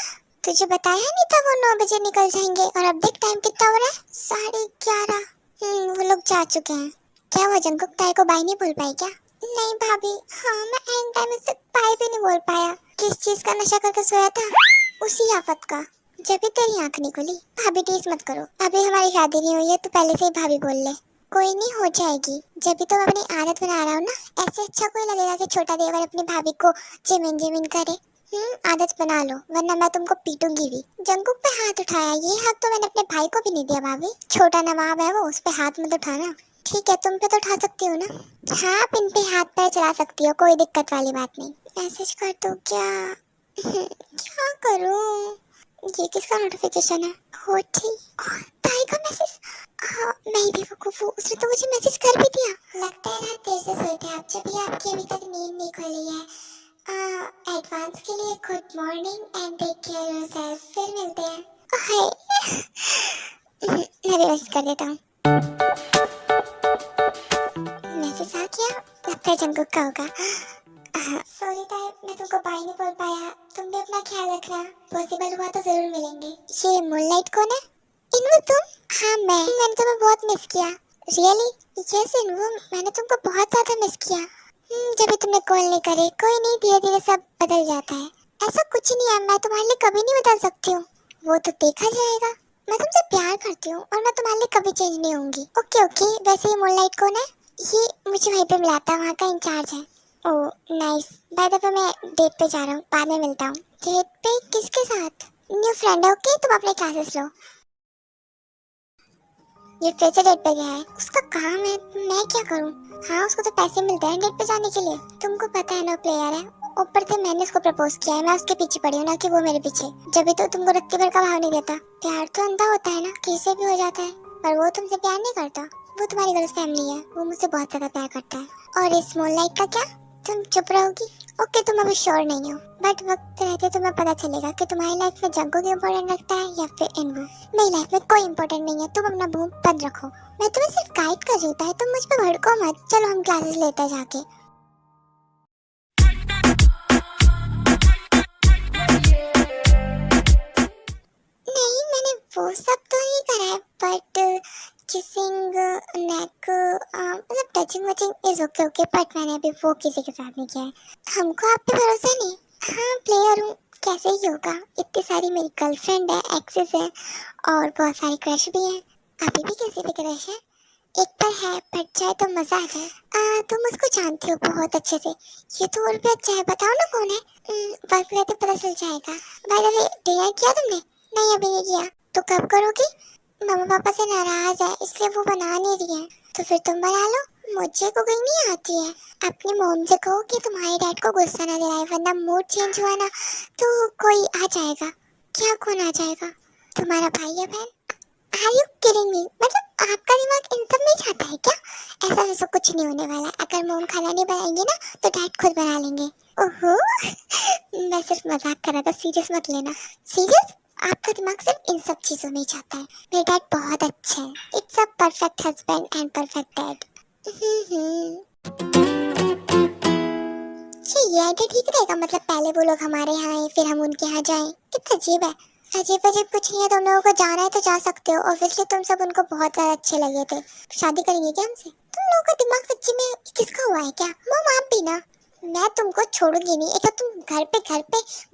तुझे बताया नहीं था वो 9 बजे निकल जाएंगे? और अब देख टाइम कितना हो रहा है, 11:30। वो लोग जा चुके हैं। क्या वो जंगकुक ताई को बाई नहीं बोल पाई क्या? नहीं भाभी, हाँ मैं एंड टाइम से बाई भी नहीं बोल पाया। किस चीज का नशा करके सोया था? उसी आफत का। जब भी तेरी आंख नहीं खुली। भाभी टीस मत करो, अभी हमारी शादी नहीं हुई है तो पहले से ही भाभी बोल ले। कोई नहीं, हो जाएगी। जब भी तुम अपनी आदत बना रहा हो ना, ऐसे अच्छा कोई लगेगा कि छोटा देवर अपनी भाभी को जिमिन जिमिन करे। आदत बना लो वरना मैं तुमको पीटूंगी भी। जंगकुक पे हाथ उठाया, ये हक तो मैंने अपने भाई को भी नहीं दिया भाभी। छोटा नवाब है वो, उस पे हाथ मत उठाना। ठीक है, तुम पे तो उठा सकती हो ना? हाँ, आप इन पे हाथ पैर चला सकती हो, कोई दिक्कत वाली बात नहीं। मैसेज कर दो क्या? क्या करूं? ये किसका नोटिफिकेशन है? होठी ताई का मैसेज। हाँ, मैं भी बेवकूफ हूँ, उसने तो मुझे मैसेज कर भी दिया। लगता है रात देर से सोए थे आप, जब भी आपकी अभी तक नींद नहीं खुली है। एडवांस के लिए good morning and take care yourself. फिर मिलते हैं। हाय। मैं भी मैसेज कर देता हूँ। मैसेज आ गया, लगता है जंगकुक का होगा। सॉरी ताई, मैं तुमको बाय नहीं बोल पाया। तुम भी अपना ख्याल रखना, पॉसिबल हुआ तो जरूर मिलेंगे। ये मूनलाइट कौन है? इनवू तुम? हाँ मैंने तुम्हें बहुत मिस किया। रियली? यस इनवू, मैंने तुमको बहुत ज्यादा मिस किया। जब भी तुमने कॉल नहीं करे। कोई नहीं, धीरे धीरे सब बदल जाता है। ऐसा कुछ नहीं है, मैं तुम्हारे लिए कभी नहीं बदल सकती हूँ। वो तो देखा जाएगा। मैं तुमसे प्यार करती हूँ और मैं तुम्हारे लिए कभी चेंज नहीं होंगी। Okay okay. वैसे ये मूनलाइट कौन है? ये मुझे वहीं पे मिला था, वहाँ का इंचार्ज है। Oh nice. बाय द वे मैं डेट पे जा रहा हूँ, बाद में मिलता हूँ। डेट पे? किसके साथ? न्यू फ्रेंड है। ओके, तुम अपने क्लासेस लो। ये फिर से डेट पे गया है, उसका काम है, मैं क्या करूँ? हाँ, उसको तो पैसे मिलते हैं डेट पे जाने के लिए। तुमको पता है ना प्लेयर है, ऊपर से मैंने उसको प्रपोज किया है। मैं उसके पीछे पड़ी हूँ, ना कि वो मेरे पीछे। जब भी तो तुमको रत्ती भर का भाव नहीं देता। प्यार तो अंधा होता है ना, किसी भी हो जाता है। पर वो तुमसे प्यार नहीं करता। वो तुम्हारी गलत फैमिली है, वो मुझसे बहुत ज्यादा प्यार करता है। और इस मूनलाइट का क्या? तुम चुप रहोगी? ओके, तुम अभी श्योर नहीं हो, बट वक्त रहते तुम्हें पता चलेगा कि तुम्हारी लाइफ में जंगकुक इम्पोर्टेंट रखता है या फिर इनवू। मेरी लाइफ में कोई इम्पोर्टेंट नहीं है, तुम अपना मुंह बंद रखो। मैं तुम्हें सिर्फ गाइड कर रही हूँ, तुम मुझ पे भड़को मत। चलो हम क्लासेस लेते हैं जाके। नहीं, मैंने वो सब तो नहीं करा है, बट किसिंग, नेक, मतलब touching watching is okay okay, but मैंने अभी वो किसी के साथ नहीं किया है। हमको आप पे भरोसा नहीं? हाँ, प्लेयर हूँ, कैसे ही होगा। इतनी सारी मेरी गर्लफ्रेंड है, एक्सेस है और बहुत सारी क्रश भी है। अभी भी किसी पे क्रश है? एक पर है, बट चाहे तो मजा आ जाए। तुम उसको जानती हो बहुत अच्छे से। ये तो और भी अच्छा है, बताओ ना कौन है? वक्त रहते पता चल जाएगा। बाय द वे, डिनर किया तुमने? नहीं, अभी नहीं किया। तो कब करोगी? मम्मा पापा से नाराज है, इसलिए वो बना नहीं रही है। तो फिर तुम बना लो, मुझे कुकिंग नहीं आती है। अपनी मॉम से कहो कि तुम्हारे डैड को गुस्सा ना दिलाए, वरना मूड चेंज हुआ ना तो कोई आ जाएगा। क्या कौन आ जाएगा? तुम्हारा भाई या बहन? Are you kidding me? मतलब आपका दिमाग इन सब में जाता है क्या? ऐसा वैसा कुछ नहीं होने वाला। अगर मॉम खाना नहीं बनाएंगे ना तो डैड खुद बना लेंगे। ओहो मैं सिर्फ मजाक कर रहा था, सीरियस मत लेना। सीरियस? आपका दिमाग सिर्फ इन सब चीजों में ही जाता है। मेरे डैड बहुत अच्छे हैं। It's a perfect husband and perfect dad. ये आइडिया ठीक रहेगा, मतलब पहले वो लोग हमारे यहाँ आए फिर हम उनके यहाँ जाएं। कितना अजीब है। अजीब अजीब कुछ नहीं है, तुम लोगों को जाना है तो जा सकते हो। ऑब्वियसली तुम सब उनको बहुत ज्यादा अच्छे लगे थे। शादी करेंगे क्या हमसे? तुम लोगों का दिमाग सच्ची में किसका हुआ है क्या? मॉम आप भी ना। मैं तुमको छोड़ूंगी नहीं। एक तो तुम घर पे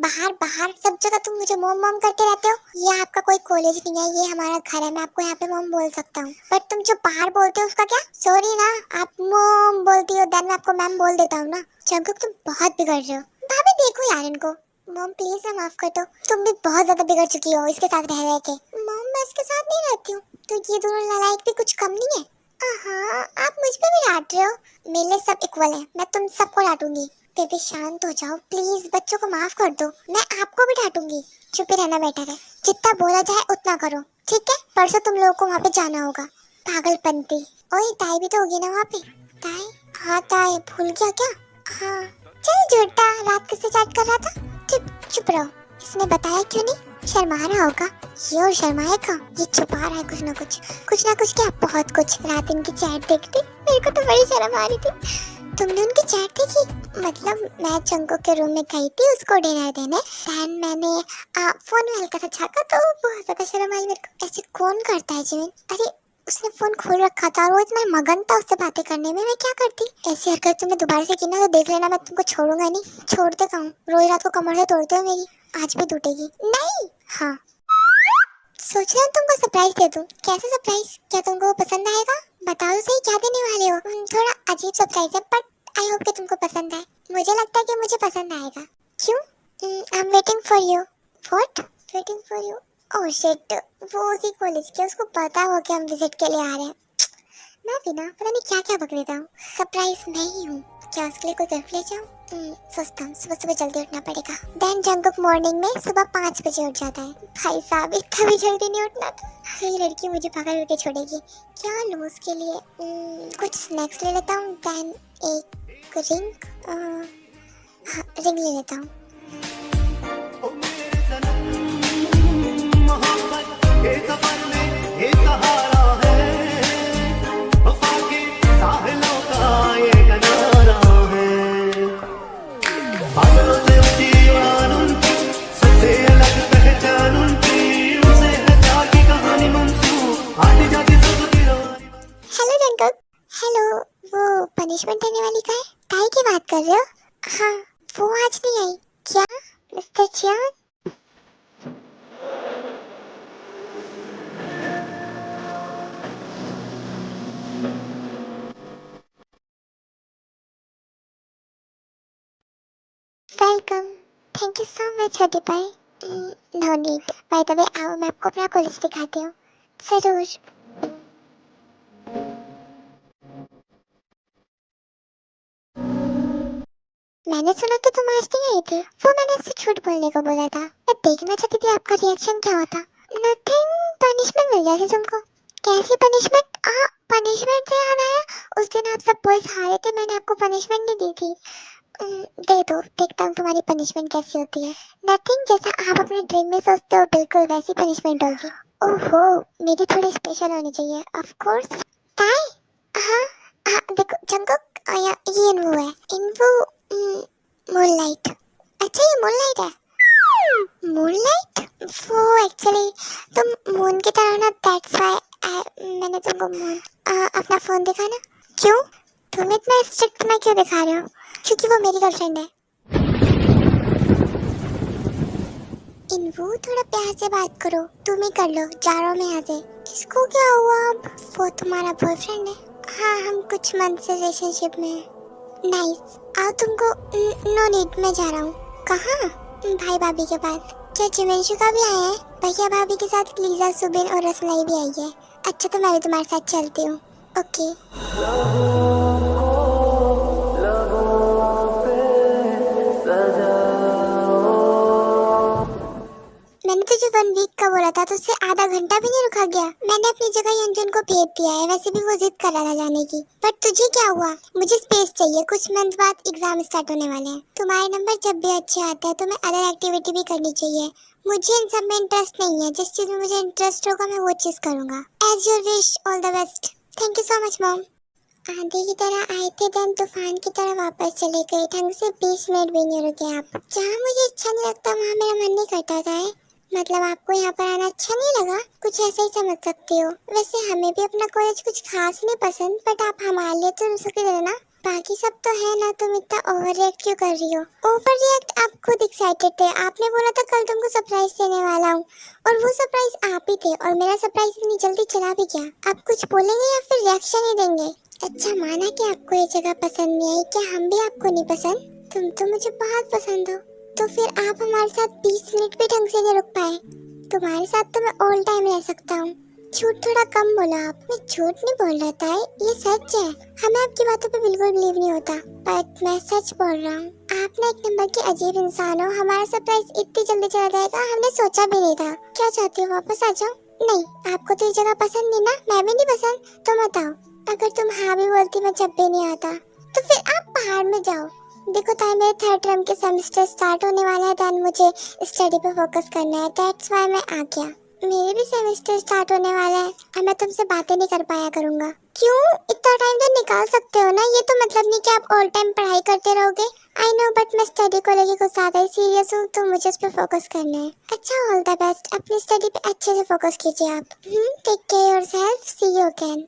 बाहर सब जगह तुम मुझे मॉम मॉम करते रहते हो। ये आपका कोई कॉलेज नहीं है, ये हमारा घर है। मैं आपको यहाँ पे मॉम बोल सकता हूँ, बट तुम जो बाहर बोलते हो उसका क्या? सॉरी ना, आप मॉम बोलती हो, देन मैं आपको मैम बोल देता हूँ ना। जंगकुक तुम बहुत बिगड़ रहे हो। भाभी देखो यार इनको। मॉम प्लीज ना माफ कर दो, तुम भी बहुत ज्यादा बिगड़ चुकी हो इसके साथ रह के। मॉम मैं इसके साथ नहीं रहती हूँ, तो ये दोनों नालायक भी कुछ कम नहीं है। हाँ, आप मुझ पे भी डांट रहे हो। मेरे लिए सब इक्वल है, मैं तुम सबको डांटूंगी। बेबी शांत हो जाओ प्लीज, बच्चों को माफ कर दो। मैं आपको भी डांटूंगी। चुप ही रहना बेटर है। जितना बोला जाए उतना करो, ठीक है? परसों तुम लोगों को वहाँ पे जाना होगा। पागलपंती। ओए ताई भी तो होगी ना वहाँ पे। ताई? हाँ ताई, भूल गया क्या? हाँ चल झूठा, रात किससे चैट कर रहा था? चुप चुप रहो। इसने बताया क्यों नहीं? शर्मा रहा होगा ये, और शर्माएगा ये, छुपा रहा है कुछ ना कुछ क्या, बहुत कुछ। रात इनकी चैट देखती, मेरे को तो बड़ी शर्म आ रही थी। तुमने उनकी चैट देखी? मतलब मैं चंको के रूम में गई थी उसको डिनर देने, दैन मैंने फोन में हल्का सा झाँका तो बहुत ज्यादा शर्म आई मेरे को। ऐसे कौन करता है जिमिन? अरे उसने फोन खोल रखा था और वो इतना मगन था उससे बातें करने में, मैं क्या करती? ऐसी हरकत तुमने दोबारा से की ना तो देख लेना मैं तुमको छोड़ूंगा नहीं। छोड़ते कहूँ, रोज रात को कमर से तोड़ते हो मेरी, आज भी टूटेगी नहीं। हाँ सोच रहा हूँ तुमको सरप्राइज दे दूँ। कैसा सरप्राइज? क्या तुमको पसंद आएगा? बताओ सही क्या देने वाले हो? थोड़ा अजीब सरप्राइज है बट आई होप कि तुमको पसंद आए। मुझे लगता है कि मुझे पसंद आएगा। क्यों? I am waiting for you. What? Waiting for you? Oh shit, वो उसी कॉलेज के, उसको पता हो कि हम विजिट के लिए आ रहे हैं। मैं भी ना पता नहीं क्या क्या पकड़ देता हूँ। सरप्राइज मैं ही हूँ। क्या उसके लिए कोई गिफ्ट ले जाऊँ? सोचता हूँ सुबह सुबह जल्दी उठना पड़ेगा। देन जंगकुक मॉर्निंग में सुबह 5 बजे उठ जाता है। भाई साहब इतना भी जल्दी नहीं उठना था। ये लड़की मुझे पकड़ के छोड़ेगी। क्या लूँ उसके लिए? कुछ स्नैक्स ले लेता हूँ, देन एक रिंग, हाँ रिंग ले लेता हूँ। Hello Jungkook. हेलो, वो पनिशमेंट देने वाली का है? ताई की बात कर रहे हो? हाँ वो आज नहीं आई क्या mister Chiyaan? Welcome, thank you so much हडी भाई। No need. By the way आओ मैं आपको अपना कॉलेज दिखाती हूँ। जरूर। मैंने सुना कि तुम आज नहीं आई थी। वो मैंने उससे झूठ बोलने को बोला था। मैं देखना चाहती थी आपका रिएक्शन क्या होता। नथिंग, पनिशमेंट मिल गया तुमको। कैसी पनिशमेंट? पनिशमेंट से याद आया, उस दिन आप सब बॉयज हारे थे, मैंने आपको पनिशमेंट नहीं दी थी। दे दो, देखता हूँ तुम्हारी पनिशमेंट कैसी होती है। नथिंग, जैसा आप अपने ड्रीम में सोचते हो बिल्कुल वैसी पनिशमेंट होगी। ओहो, मेरी थोड़ी स्पेशल होनी चाहिए। Of course. ताई? हाँ हाँ देखो जंगकुक, ये इन्वू है। इन्वू मूनलाइट। अच्छा ये मूनलाइट है? मूनलाइट? वो एक्चुअली तुम मून की तरह ना, दैट्स व्हाई मैंने तुमको मून अपना फोन दिखाना। क्यों? तुम इतना स्ट्रिक्ट में क्यों दिखा रहे हो? क्योंकि वो मेरी गर्लफ्रेंड है। इन्वू थोड़ा प्यार से बात करो, तुम ही कर लो, जारो में आ जाए। इसको क्या हुआ अब? वो तुम्हारा बॉयफ्रेंड है? हाँ हम कुछ मंथ से रिलेशनशिप में हैं। नाइस। आओ तुमको नो नीड, मैं जा रहा हूँ। कहाँ? भाई भाभी के पास। क्या जिमेंशु का भी आया है? भैया भाभी के साथ लीजा, सुबिन और रसमलाई भी आई है। अच्छा तो मैं भी तुम्हारे साथ चलती हूँ। ओके। मैंने तुझे 1 वीक का बोला था तो उससे आधा घंटा भी नहीं रुका गया। मैंने अपनी जगह यंजन को भेज दिया है, वैसे भी वो जिद कर रहा था जाने की। बट तुझे क्या हुआ? मुझे स्पेस चाहिए, कुछ मंथ बाद एग्जाम स्टार्ट होने वाले हैं। तुम्हारे नंबर जब भी अच्छे आते हैं तो मैं अदर एक्टिविटी भी करनी चाहिए। मुझे इन सब में इंटरेस्ट नहीं है, जिस चीज में मुझे इंटरेस्ट होगा मैं वो चीज करूंगा। As your wish, all the best. Thank you so much mom. आंधी की तरह आए थे, देन तूफान की तरह वापस चले गए। ढंग से 20 मिनट भी नहीं रुके आप। जहाँ मुझे अच्छा नहीं लगता वहाँ मेरा मन नहीं करता था। मतलब आपको यहाँ पर आना अच्छा नहीं लगा? कुछ ऐसा ही समझ सकती हो। वैसे हमें भी अपना कॉलेज कुछ खास नहीं पसंद, बट आप हमारे लिए तो रुक सकते ना। बाकी सब तो है ना, तुम इतना ओवर रिएक्ट क्यों कर रही हो? Over react? आप खुद एक्साइटेड थे, आपने बोला था कल तुमको सरप्राइज देने वाला हूँ, और वो सरप्राइज आप ही थे, और मेरा सरप्राइज इतनी जल्दी चला भी क्या? आप कुछ बोलेंगे या फिर रिएक्शन ही देंगे? अच्छा माना कि आपको ये जगह पसंद नहीं आई, क्या हम भी आपको नहीं पसंद? तुम तो मुझे बहुत पसंद हो, तो फिर आप हमारे साथ 20 मिनट भी ढंग से नहीं रुक पाए। तुम्हारे साथ तो मैं ऑल टाइम रह सकता हूँ। झूठ थोड़ा कम बोला आप। मैं झूठ नहीं बोल रहा था, ये सच है। हमें आपकी बातों पे बिल्कुल बिलीव नहीं होता, बट मैं सच बोल रहा हूँ। आप ना एक नंबर की अजीब इंसान हो। हमारा सरप्राइज इतनी जल्दी चला जाएगा हमने सोचा भी नहीं था। क्या चाहती हो, वापस आ जाओ? नहीं, आपको तो ये जगह पसंद नहीं ना, मैं भी नहीं पसंद, तो मत आओ। अगर तुम हाँ भी बोलती मैं जब भी नहीं आता, तो फिर आप पहाड़ में जाओ। देखो ताई, मेरे थर्ड टर्म के सेमेस्टर स्टार्ट होने वाला है, देन मुझे स्टडी पे फोकस करना है, दैट्स व्हाई मैं आ गया। मेरे भी सेमेस्टर स्टार्ट होने वाला है और मैं तुमसे बातें नहीं कर पाया करूंगा। क्यों? इतना टाइम तो निकाल सकते हो ना, ये तो मतलब नहीं कि आप ऑल टाइम पढ़ाई करते रहोगे। आई नो, बट मैं स्टडी को लेके कुछ ज्यादा ही सीरियस हूँ, तो मुझे उस पर फोकस करना है। अच्छा, ऑल द बेस्ट, अपनी स्टडी पे अच्छे से फोकस कीजिए आप। Take care yourself, see you again.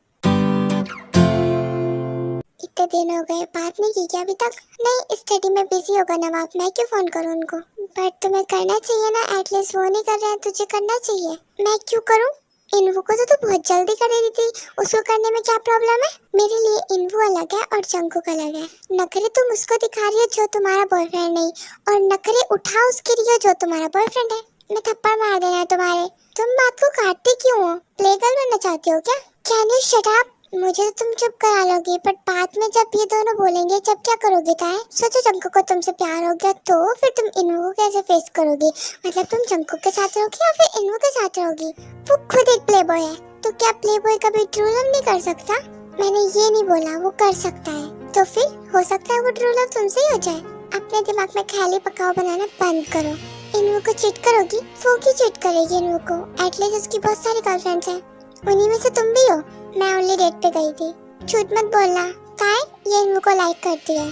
इतने दिन हो गए, बात नहीं की क्या अभी तक? नहीं, स्टडी में बिजी होगा नवाब, मैं क्यों फोन करूँ उनको? बट तुम्हें करना चाहिए ना, एटलीस्ट वो नहीं कर रहे हैं, तुझे करना चाहिए। मैं क्यों करूँ? इन्वू को तो बहुत जल्दी कर रही थी, उसको करने में क्या प्रॉब्लम है? मेरे लिए इन्वू अलग है और जंकुक अलग है। नखरे तुम उसको दिखा रही हो जो तुम्हारा बॉयफ्रेंड नहीं, और नखरे उठा उसके लिए जो तुम्हारा बॉयफ्रेंड है। मैं थप्पड़ मार देना है तुम्हारे। तुम बात को काटते क्यों हो? प्ले गर्ल बनना चाहती हो क्या? Can you shut up? मुझे तो तुम चुप करा लोगी, बट बाद में जब ये दोनों बोलेंगे जब क्या करोगे ताए? सोचो जंकुक को तुमसे प्यार हो गया तो फिर तुम इन्वू को कैसे फेस करोगी? मतलब तुम जंकुक के साथ रहोगी या फिर इन्वू के साथ रहोगी? वो खुद एक प्ले बॉय है, तो क्या प्ले बॉय कभी ट्रू लव नहीं कर सकता? मैंने ये नहीं बोला वो कर सकता है, तो फिर हो सकता है वो ट्रू लव तुमसे ही हो जाए। अपने दिमाग में ख्याली पकाओ बनाना बंद करो। इन्वू को चीट करोगी? वो क्यों चीट करेगी इन्वू को? एटलीस्ट उसकी बहुत सारी गर्लफ्रेंड्स हैं, उन्हीं में से तुम भी हो। मैं ओनली डेट पे गई थी। झूठ मत बोलना। ताई, ये इन्वू को लाइक करती है।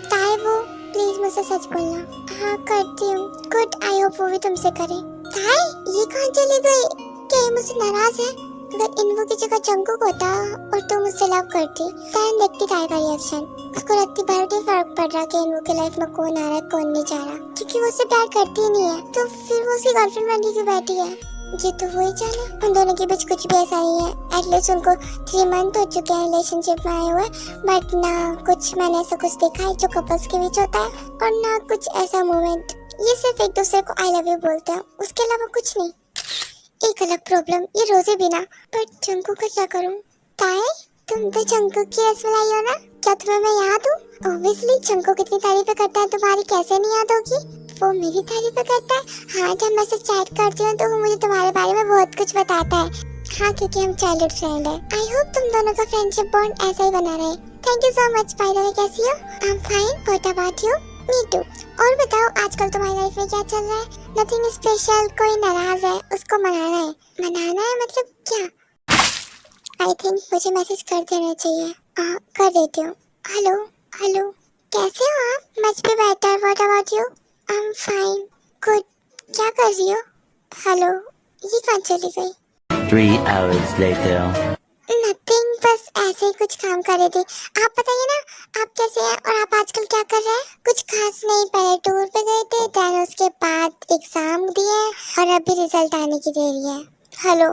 ताई, वो प्लीज मुझसे सच बोलना। हाँ करती हूँ। गुड, आई होप वो भी तुमसे करे। ताई, ये कहाँ चली गई? क्या ये मुझसे नाराज है? अगर इन्वू की जगह जंकुक होता और तुम मुझसे लव करती, देन देखती ताई का रिएक्शन। उसको रत्ती भर भी फर्क पड़ रहा कि इन्वू के लाइफ में कौन आ रहा है कौन नहीं जा रहा, क्योंकि वो उससे प्यार करती ही नहीं है, तो फिर वो उसकी गर्लफ्रेंड बन के क्यों बैठी है? ये तो वही जाने। उन दोनों के बीच कुछ भी ऐसा नहीं है। एटलीस्ट उनको 3 मंथ हो चुके हैं रिलेशनशिप में आए हुए, बट ना कुछ मैंने ऐसा कुछ देखा है जो कपल्स के बीच होता है, और ना कुछ ऐसा मोमेंट। ये सिर्फ एक दूसरे को आई लव यू बोलते हैं, उसके अलावा कुछ नहीं। एक अलग प्रॉब्लम, ये रोजे बिना। बट जंकुक का क्या करूं? ताई, तुम तो जंकुक की रसमलाई हो ना? क्या तुम्हें मैं याद हूँ? ऑब्वियसली जंकुक कितनी तारीफें करता है, तुम्हारी कैसे नहीं याद होगी? वो मेरी तारीफें करता है? हाँ, जब मैं उससे चैट करती हूँ तो वो मुझे तुम्हारे बारे में बहुत कुछ बताता है। हाँ, क्योंकि हम चाइल्डहुड फ्रेंड हैं। आई होप तुम दोनों का फ्रेंडशिप बॉन्ड ऐसा ही बना रहे। Thank you so much. By the way, कैसी हो? I am fine, what about you? Me too. और बताओ, आजकल तुम्हारी लाइफ में क्या चल रहा है? Nothing special. कोई नाराज है, उसको मनाना है। मनाना है मतलब क्या? आई थिंक मुझे मैसेज कर देना चाहिए। कर देती हूँ। हेलो हेलो, कैसे हो आप? Much be better, what about you? I am fine, good. क्या कर रही हो? हेलो, ये कहाँ चली गई? 3 hours later. नथिंग, बस ऐसे ही कुछ काम कर रही थी। आप बताइए ना, आप कैसे हैं और आप आजकल क्या कर रहे हैं? कुछ खास नहीं, पहले टूर पे गए थे, देन उसके बाद एग्जाम दिए और अभी रिजल्ट आने की देरी है। हेलो,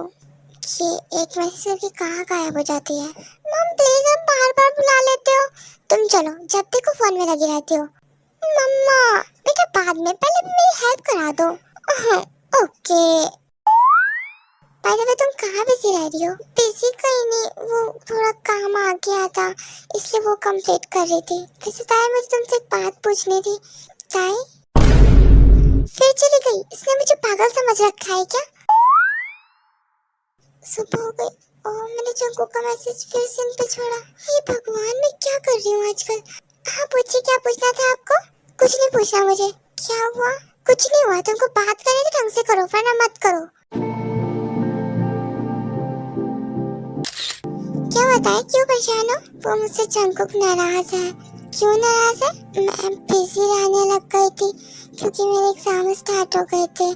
ये एक मैसेज करके कहाँ गायब हो जाती है? मम प्लीज, आप बार बार बुला लेते हो। तुम चलो, जब देखो फोन में लगी रहती हो। मम्मा, बेटा बाद में, पहले मेरी हेल्प करा दो। ओके। बाय द वे, तुम कहाँ बिजी रह रही हो? बिजी कहीं नहीं, वो थोड़ा काम आ गया था, इसलिए वो कंप्लीट कर रही थी। वैसे ताई, मुझे तुमसे एक बात पूछनी थी। ताई, फिर चली गई? इसने मुझे पागल समझ रखा है क्या? सुबह हो गई और मैंने जंकुक का मैसेज फिर से इन पे छोड़ा। हे भगवान, मैं क्या कर रही हूँ आजकल? हाँ पूछिए, क्या पूछना था आपको? कुछ नहीं पूछना मुझे। क्या हुआ? कुछ नहीं हुआ। तुमको बात करनी तो ढंग से करो, वरना मत करो। क्या बताए, क्यों परेशान हो? वो मुझसे जंकुक नाराज है। क्यों नाराज है? मैं बिजी रहने लग गई थी क्योंकि मेरे एग्जाम स्टार्ट हो गए थे,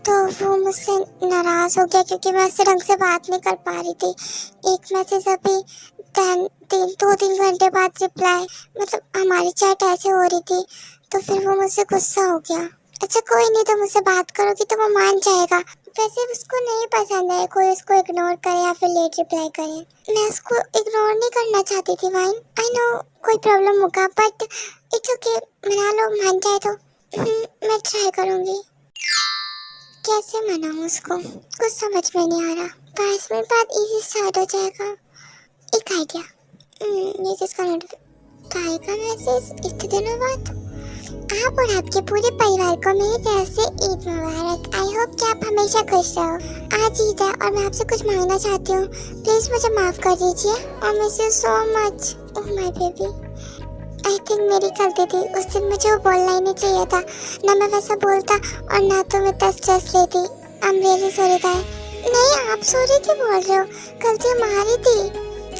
तो वो मुझसे नाराज हो गया क्योंकि मैं उससे ढंग से बात नहीं कर पा रही थी। एक मैसेज अभी 2-3 घंटे बाद रिप्लाई, मतलब हमारी चैट ऐसे हो रही थी, तो फिर वो मुझसे गुस्सा हो गया। अच्छा कोई नहीं, तो मुझसे बात करोगी तो वो मान जाएगा। वैसे उसको नहीं पसंद है कोई उसको इग्नोर करे या फिर लेट रिप्लाई करे। मैं उसको इग्नोर नहीं करना चाहती थी वाइन। आई नो कोई प्रॉब्लम होगा, बट इट्स ओके, मना लो, मान जाए तो। मैं ट्राई करूँगी। कैसे मनाऊँ उसको, कुछ समझ में नहीं आ रहा। 5 मिनट बाद इजी स्टार्ट हो जाएगा। एक आइडिया, ये किसका ताई का मैसेज इतने दिनों बाद। आप और आपके पूरे परिवार को मेरी तरफ से ईद मुबारक। आई होप कि आप हमेशा खुश रहो। आज ईद है और मैं आपसे कुछ मांगना चाहती हूँ, प्लीज मुझे माफ कर दीजिए। और miss you so much, oh my baby. I think मेरी गलती थी। उस दिन मुझे वो बोलना ही नहीं चाहिए था। ना मैं वैसा बोलता और ना तो मैं इतना स्ट्रेस लेती। आई एम रियली सॉरी ताई। नहीं, आप सॉरी क्यों बोल रहे हो? गलती हमारी थी।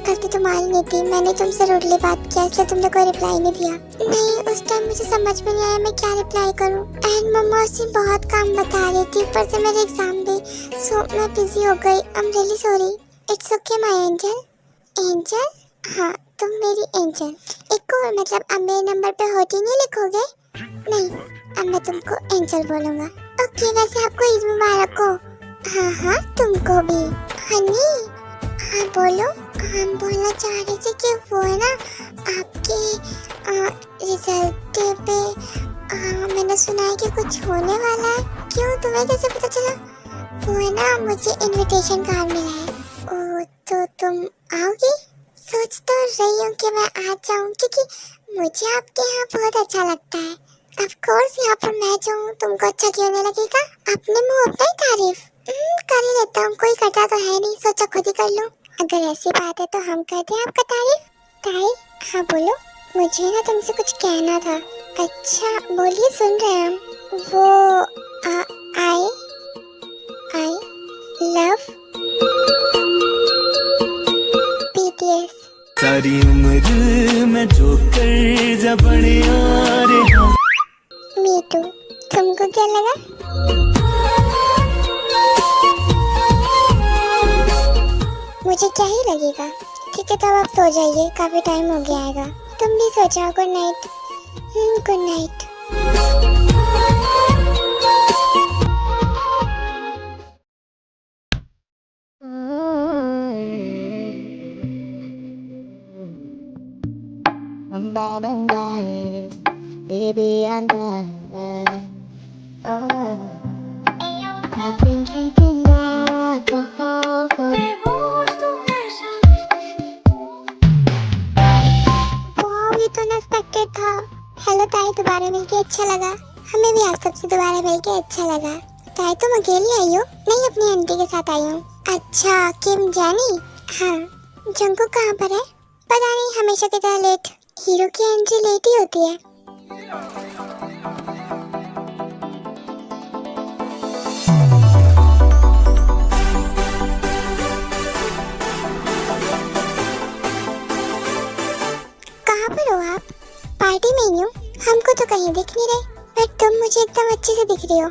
गलती तुम्हारी नहीं थी। मैंने तुमसे रूडली बात किया इसलिए तुमने कोई रिप्लाई नहीं दिया। नहीं, उस टाइम मुझे समझ में नहीं आया मैं क्या रिप्लाई करूं। एंड मम्मा उस दिन बहुत काम बता रही थी, ऊपर से मेरे एग्जाम भी, सो मैं बिजी हो गई। I am really sorry. It's okay my angel. Angel? हाँ, तुम मेरी एंजल। एक और मतलब अब मेरे नंबर पे होती नहीं लिखोगे? नहीं, अब मैं तुमको एंजल बोलूँगा। ओके, वैसे आपको ईद मुबारक हो। हाँ हाँ, तुमको भी। हनी, हाँ बोलो। हम बोलना चाह रहे थे कि वो है ना आपके रिजल्ट पे मैंने सुना है कि कुछ होने वाला है। क्यों, तुम्हें कैसे पता चला? वो है ना मुझे इनविटेशन कार्ड मिला है। ओ, तो तुम आओगी? सोच तो रही हूँ कि मैं आ जाऊँ क्योंकि मुझे आपके यहाँ बहुत अच्छा लगता है। ऑफ कोर्स यहाँ पर मैं जो हूँ तुमको अच्छा क्यों नहीं लगेगा? अपने मुँह अपना ही तारीफ कर ही लेता हूँ, कोई करता तो है नहीं, सोचा खुद ही कर लूँ। अगर ऐसी बात है तो हम करते हैं आपका तारीफ। ताई? हाँ बोलो। मुझे ना तुमसे कुछ कहना था। अच्छा बोलिए, सुन रहे हैं हम। वो आई लव BTS। सारी उम्र में जो कर जबड़े आ रहा। Me too. तुमको क्या लगा? मुझे क्या ही लगेगा। ठीक है, तो अब आप सो जाइए, काफी टाइम हो गया है। तुम भी सो जाओ। Good night. Good night. Baby, I know. I've been drinking alcohol. वाह, ये तो अनएक्सपेक्टेड था। हेलो ताई, दोबारा मिलके अच्छा लगा। हमें भी आप सबसे दोबारा मिलके अच्छा लगा। ताई, तुम अकेली आई हो? नहीं, अपनी आंटी के साथ आई हूँ। अच्छा, किम जानी? हाँ। जंगकुक कहाँ पर है? पता नहीं, हमेशा की तरह लेट। हीरो की एंट्री लेट ही होती है। कहाँ पर हो आप? पार्टी में ही हूँ। हमको तो कहीं दिख नहीं रहे, पर तुम मुझे एकदम अच्छे से दिख रही हो।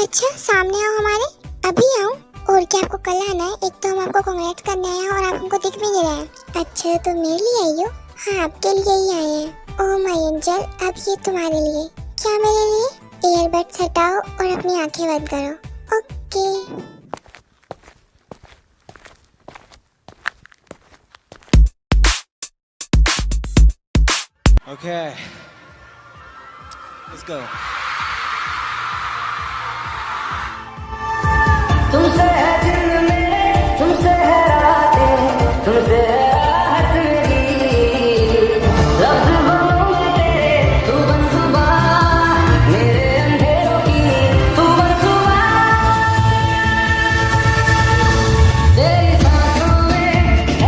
अच्छा, सामने आओ हमारे। अभी आऊँ? और क्या आपको कल आना है? एक तो हम आपको कांग्रेट करने आए हैं और आप हमको दिख भी नहीं रहे हैं। अच्छा, तो मेरे लिए आई हो? हाँ, आपके लिए ही आए हैं। ओह माय एंजल, अब ये तुम्हारे लिए। क्या मेरे लिए? ईयरबड्स हटाओ और अपनी आंखें बंद करो। ओके। Okay. Let's go. तुमसे है दिन मेरे, तुमसे है रातें, तुमसे है राहत मेरी। लफ्ज़ बनूंगे तेरे, तू बन सुबह, मेरे अंधेरों की तू बन सुबह। तेरी सांसों में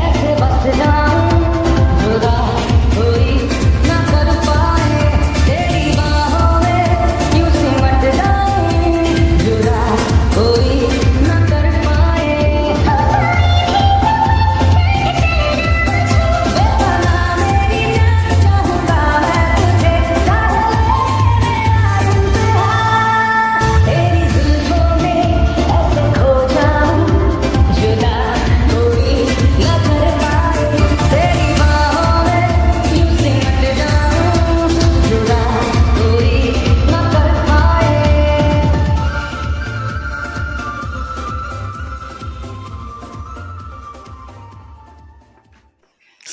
ऐसे बस जाऊं, जुदा कोई ना कर पाए। तेरी बाहों में यूं सिमट जाऊं, जुदा कोई ना कर पाए। बेपना मेरी जान, चाहूंगा मैं तुझे, चाहे मेरा इंतहा। तेरी जुल्फों में ऐसे खो जाऊं, जुदा कोई ना कर पाए। तेरी बाहों में यूं सिमट जाऊं, जुदा कोई ना कर पाए।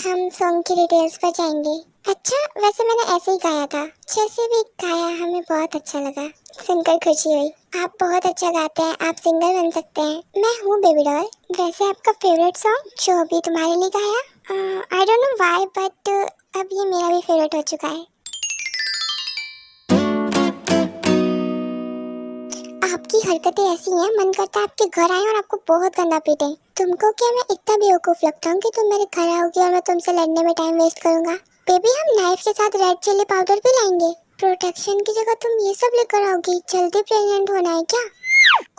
हम सॉन्ग की डिटेल्स पर जाएंगे। अच्छा, वैसे मैंने ऐसे ही गाया था। जैसे भी गाया हमें बहुत अच्छा लगा, सुनकर खुशी हुई। आप बहुत अच्छा गाते हैं, आप सिंगर बन सकते हैं। मैं हूँ बेबी डॉल। वैसे आपका फेवरेट सॉन्ग जो अभी तुम्हारे लिए गाया, I don't know why but अब ये मेरा भी फेवरेट हो चुका है। आपकी हरकतें ऐसी हैं, मन करता है आपके घर आए और आपको बहुत गंदा पीटे। तुमको क्या मैं इतना बेवकूफ़ लगता हूँ कि तुम मेरे घर आओगी और मैं तुमसे लड़ने में टाइम वेस्ट करूँगा? बेबी हम नाइफ के साथ रेड चिली पाउडर भी लाएंगे। प्रोटेक्शन की जगह तुम ये सब लेकर आओगी? जल्दी प्रेग्नेंट होना है क्या?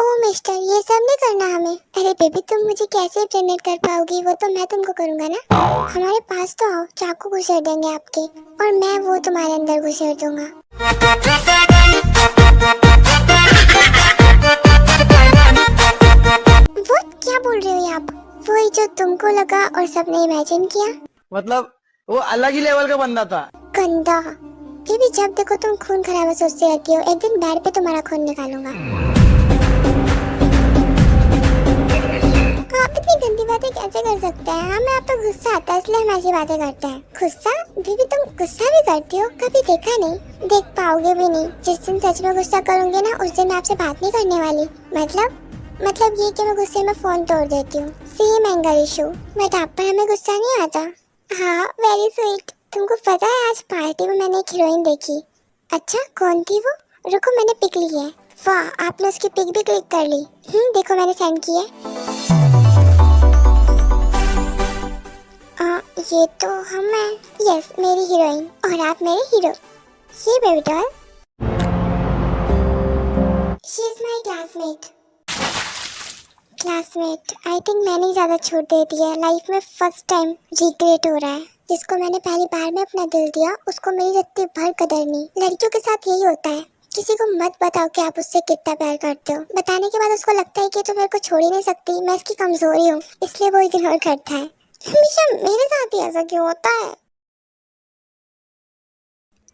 ओ मिस्टर, ये सब नहीं करना हमें। अरे बेबी तुम मुझे कैसे प्रेग्नेंट कर पाओगी? वो तो मैं तुमको करूंगा ना। हमारे पास तो आओ, चाकू घुसेड़ देंगे आपके और मैं वो तुम्हारे अंदर घुसेड़ दूंगा। वो क्या बोल रहे हो आप? वही जो तुमको लगा और सबने इमेजिन किया। मतलब वो अलग ही लेवल का बंदा था। गंदा। बेबी जब देखो तुम खून खराबा सोचते रहती हो। एक दिन बेड पे तुम्हारा खून निकालूंगा। आप इतनी गंदी बातें कैसे कर सकते हैं? हमें आप तो गुस्सा आता है इसलिए हम ऐसी बातें करते हैं। गुस्सा? बेबी तुम गुस्सा भी करती हो? कभी देखा नहीं, देख पाओगे भी नहीं। जिस दिन सच में गुस्सा करूंगी ना उस दिन मैं आपसे बात नहीं करने वाली। मतलब ये कि मैं गुस्से में फोन तोड़ देती हूँ। Same anger issue. बट आप पर हमें गुस्सा नहीं आता। हाँ वेरी स्वीट। तुमको पता है आज पार्टी में मैंने एक हीरोइन देखी। अच्छा कौन थी वो? रुको मैंने पिक ली है। वाह आपने उसकी पिक भी क्लिक कर ली। देखो मैंने सेंड की है। ये तो हम हैं। यस मेरी हीरोइन और आप मेरे हीरो। ये baby doll. She is my classmate. I think मैंने ज्यादा छूट दे दी है। लाइफ में फर्स्ट टाइम रिग्रेट हो रहा है। जिसको मैंने पहली बार में अपना दिल दिया उसको मेरी रत्ती भर कदर नहीं। लड़कियों के साथ यही होता है। किसी को मत बताओ कि आप उससे कितना प्यार करते हो। बताने के बाद उसको लगता है कि तो मेरे को छोड़ ही नहीं सकती, मैं इसकी कमजोरी हूँ, इसलिए वो इग्नोर करता है। हमेशा मेरे साथ ही ऐसा क्यों होता है?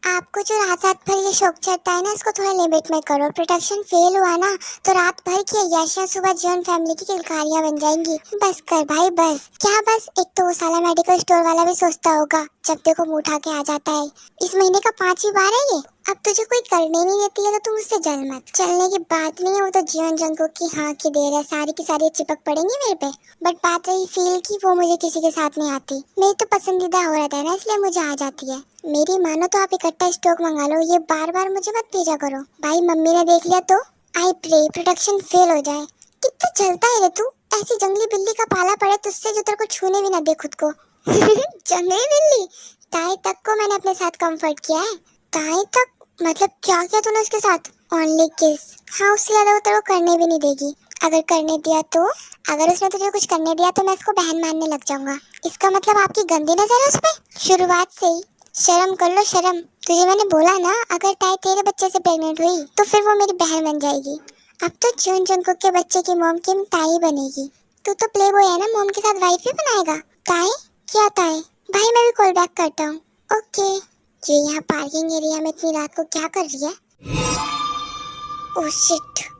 आपको जो रात भर ये शौक चढ़ता है ना इसको थोड़ा लिमिट में करो। प्रोटेक्शन फेल हुआ ना तो रात भर की अय्याशियां सुबह जीवन फैमिली की किलकारियां बन जाएंगी। बस कर भाई बस। क्या बस? एक तो वो साला मेडिकल स्टोर वाला भी सोचता होगा जब देखो मुंह उठा के आ जाता है। इस महीने का 5वीं बार है ये। अब तुझे कोई करने नहीं देती है तो तुम उससे जल मत। चलने की बात नहीं है, वो तो जीवन जंतु की हाँ की देर है। सारी की सारी चिपक पड़ेंगी मेरे पे। बट बात रही फील की, वो मुझे किसी के साथ नहीं आती। मेरी तो पसंदीदा औरत है ना इसलिए मुझे आ जाती है। मेरी मानो तो आप इकट्ठा स्टॉक मंगा लो। ये बार बार मुझे मत भेजा करो भाई। मम्मी ने देख लिया तो आई प्रे प्रोटेक्शन फेल हो जाए। कितना चलता है रे तू? ऐसी जंगली बिल्ली का पाला पड़े तुझसे जो तेरे को छूने भी ना दे खुद को। जंगली बिल्ली? ताई तक को मैंने अपने साथ कंफर्ट किया है। ताई तक? मतलब क्या किया तूने उसके साथ? ओनली किस। हाँ उससे ज्यादा वो तेरे को करने भी नहीं देगी। अगर करने दिया तो? अगर उसने तुझे कुछ करने दिया तो मैं इसको बहन मानने लग जाऊंगा। इसका मतलब आपकी गंदी नजर है उस पे? शुरुआत से ही शर्म कर लो शर्म। तुझे मैंने बोला ना अगर ताई तेरे बच्चे से प्रेग्नेंट हुई तो फिर वो मेरी बहन बन जाएगी। अब तो जून जंकुक के बच्चे की मॉम की ताई बनेगी। तू तो प्ले बॉय है ना, मॉम के साथ वाइफ भी बनाएगा। ताई? क्या ताई? भाई मैं भी कॉल बैक करता हूँ। ओके। ये यहाँ पार्किंग एरिया में इतनी रात को क्या कर रही है? Oh shit.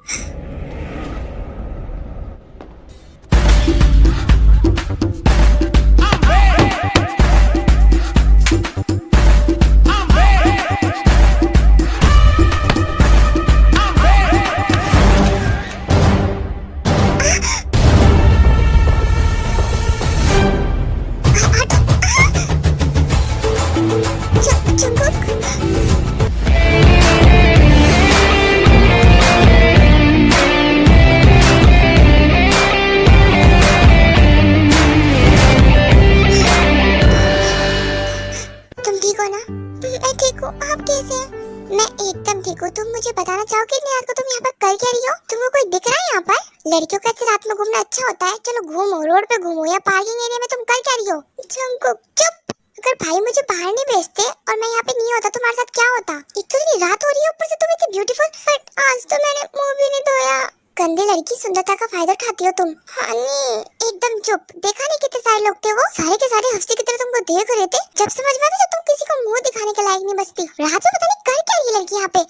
तुम मुझे बताना चाहोगे निहार को तुम यहाँ पर कर क्या रही हो? तुमको कोई दिख रहा है यहाँ पर? लड़कियों का ऐसे रात में घूमना अच्छा होता है? चलो घूमो, रोड पे घूमो या पार्किंग एरिया में। तुम कर क्या रही हो? जंकुक चुप। अगर भाई मुझे बाहर नहीं भेजते और मैं यहाँ पे नहीं होता तुम्हारे साथ क्या होता? एक तो इतनी रात हो रही है ऊपर से तुम इतनी ब्यूटीफुल। बट आज तो मैंने मुंह भी नहीं धोया। गंदी लड़की, सुंदरता का फायदा उठाती हो तुम। हनी एकदम चुप। देखा नहीं कितने सारे लोग थे वो? सारे के सारे हफ्ते की तरह तुमको देख रहे थे। जब समझ में आता जब तुम किसी को मुंह दिखाने के लायक नहीं बचती। रात में पता नहीं कर क्या रही लड़की यहाँ पे।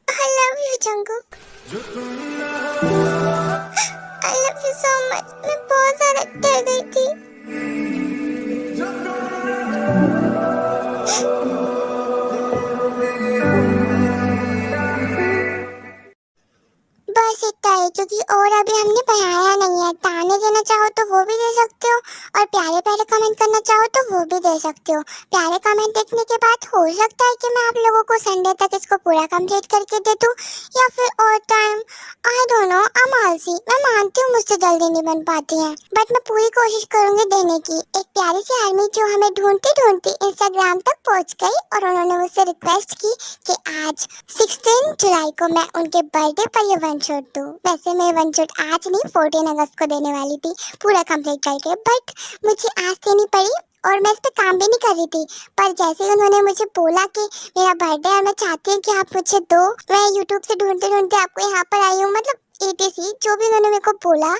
I love you Jungkook. I love you so much। मैं बहुत ज्यादा डर गई थी। बस इतना ही क्योंकि और अभी हमने बनाया नहीं है। ताने देना चाहो तो वो भी दे सकते हो और प्यारे प्यारे कमेंट करना चाहो तो वो भी दे सकते हो। प्यारे कमेंट देखने के बाद हो सकता है कि मैं आप लोगों को संडे तक इसको पूरा कंप्लीट करके दे दूँ या फिर और time, I don't know. I am आलसी, मैं मानती हूँ मुझसे जल्दी नहीं बन पाती है, बट मैं पूरी कोशिश करूंगी देने की। एक प्यारी सी आर्मी जो हमें ढूंढती ढूंढती इंस्टाग्राम तक पहुंच गई और उन्होंने मुझसे रिक्वेस्ट की कि आज 16 जुलाई को मैं उनके बर्थडे पर ये वन शॉट दूँ। वैसे मैं वन शॉट आज नहीं 14 अगस्त को देने वाली थी पूरा कंप्लीट करके, बट मुझे आज देनी पड़ी और मैं इस पे काम भी नहीं कर रही थी। पर जैसे ही उन्होंने मुझे बोला कि मेरा बर्थडे है और मैं चाहती हूँ कि आप मुझे दो, मैं यूट्यूब से ढूंढते ढूंढते आपको यहाँ पर आई हूँ। मतलब ETC जो भी उन्होंने मेरे को बोला,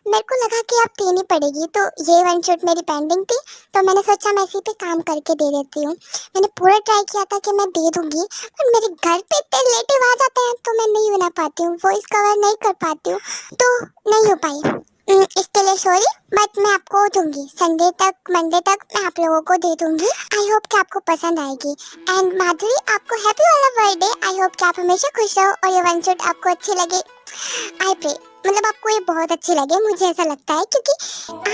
मेरे को लगा कि अब देनी पड़ेगी। तो ये वन शॉट मेरी पेंडिंग थी, तो मैंने सोचा मैं इसी पे काम करके दे देती हूँ। मैंने पूरा ट्राई किया था कि मैं दे दूँगी, पर मेरे घर पे इतने रिलेटिव आ जाते हैं तो मैं नहीं बना पाती हूँ, वॉइस कवर नहीं कर पाती हूँ, तो नहीं हो पाई। इसके लिए सॉरी, बट मैं आपको दूंगी संडे तक, मंडे तक मैं आप लोगों को दे दूंगी। आई होप कि आपको पसंद आएगी। एंड माधुरी, आपको हैप्पी वाला बर्थडे। आई होप कि आप हमेशा खुश रहो और ये वन शॉट आपको अच्छी लगे। आई प्रे, मतलब आपको ये बहुत अच्छी लगे, मुझे ऐसा लगता है, क्योंकि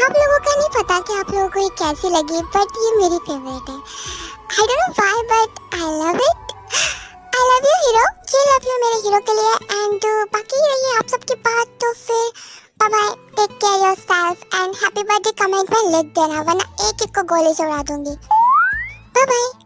आप लोगों का नहीं पता कि आप लोगों को ये कैसी लगी, बट ये मेरी फेवरेट है। I don't know why but I love it. I love you hero, ये लव यू मेरे हीरो के लिए। एंड बाकी रही आप सबकी बात, तो फिर bye bye, take care yourself and happy birthday comment में लिख देना, वरना एक एक को गोली से उड़ा दूंगी। Bye bye.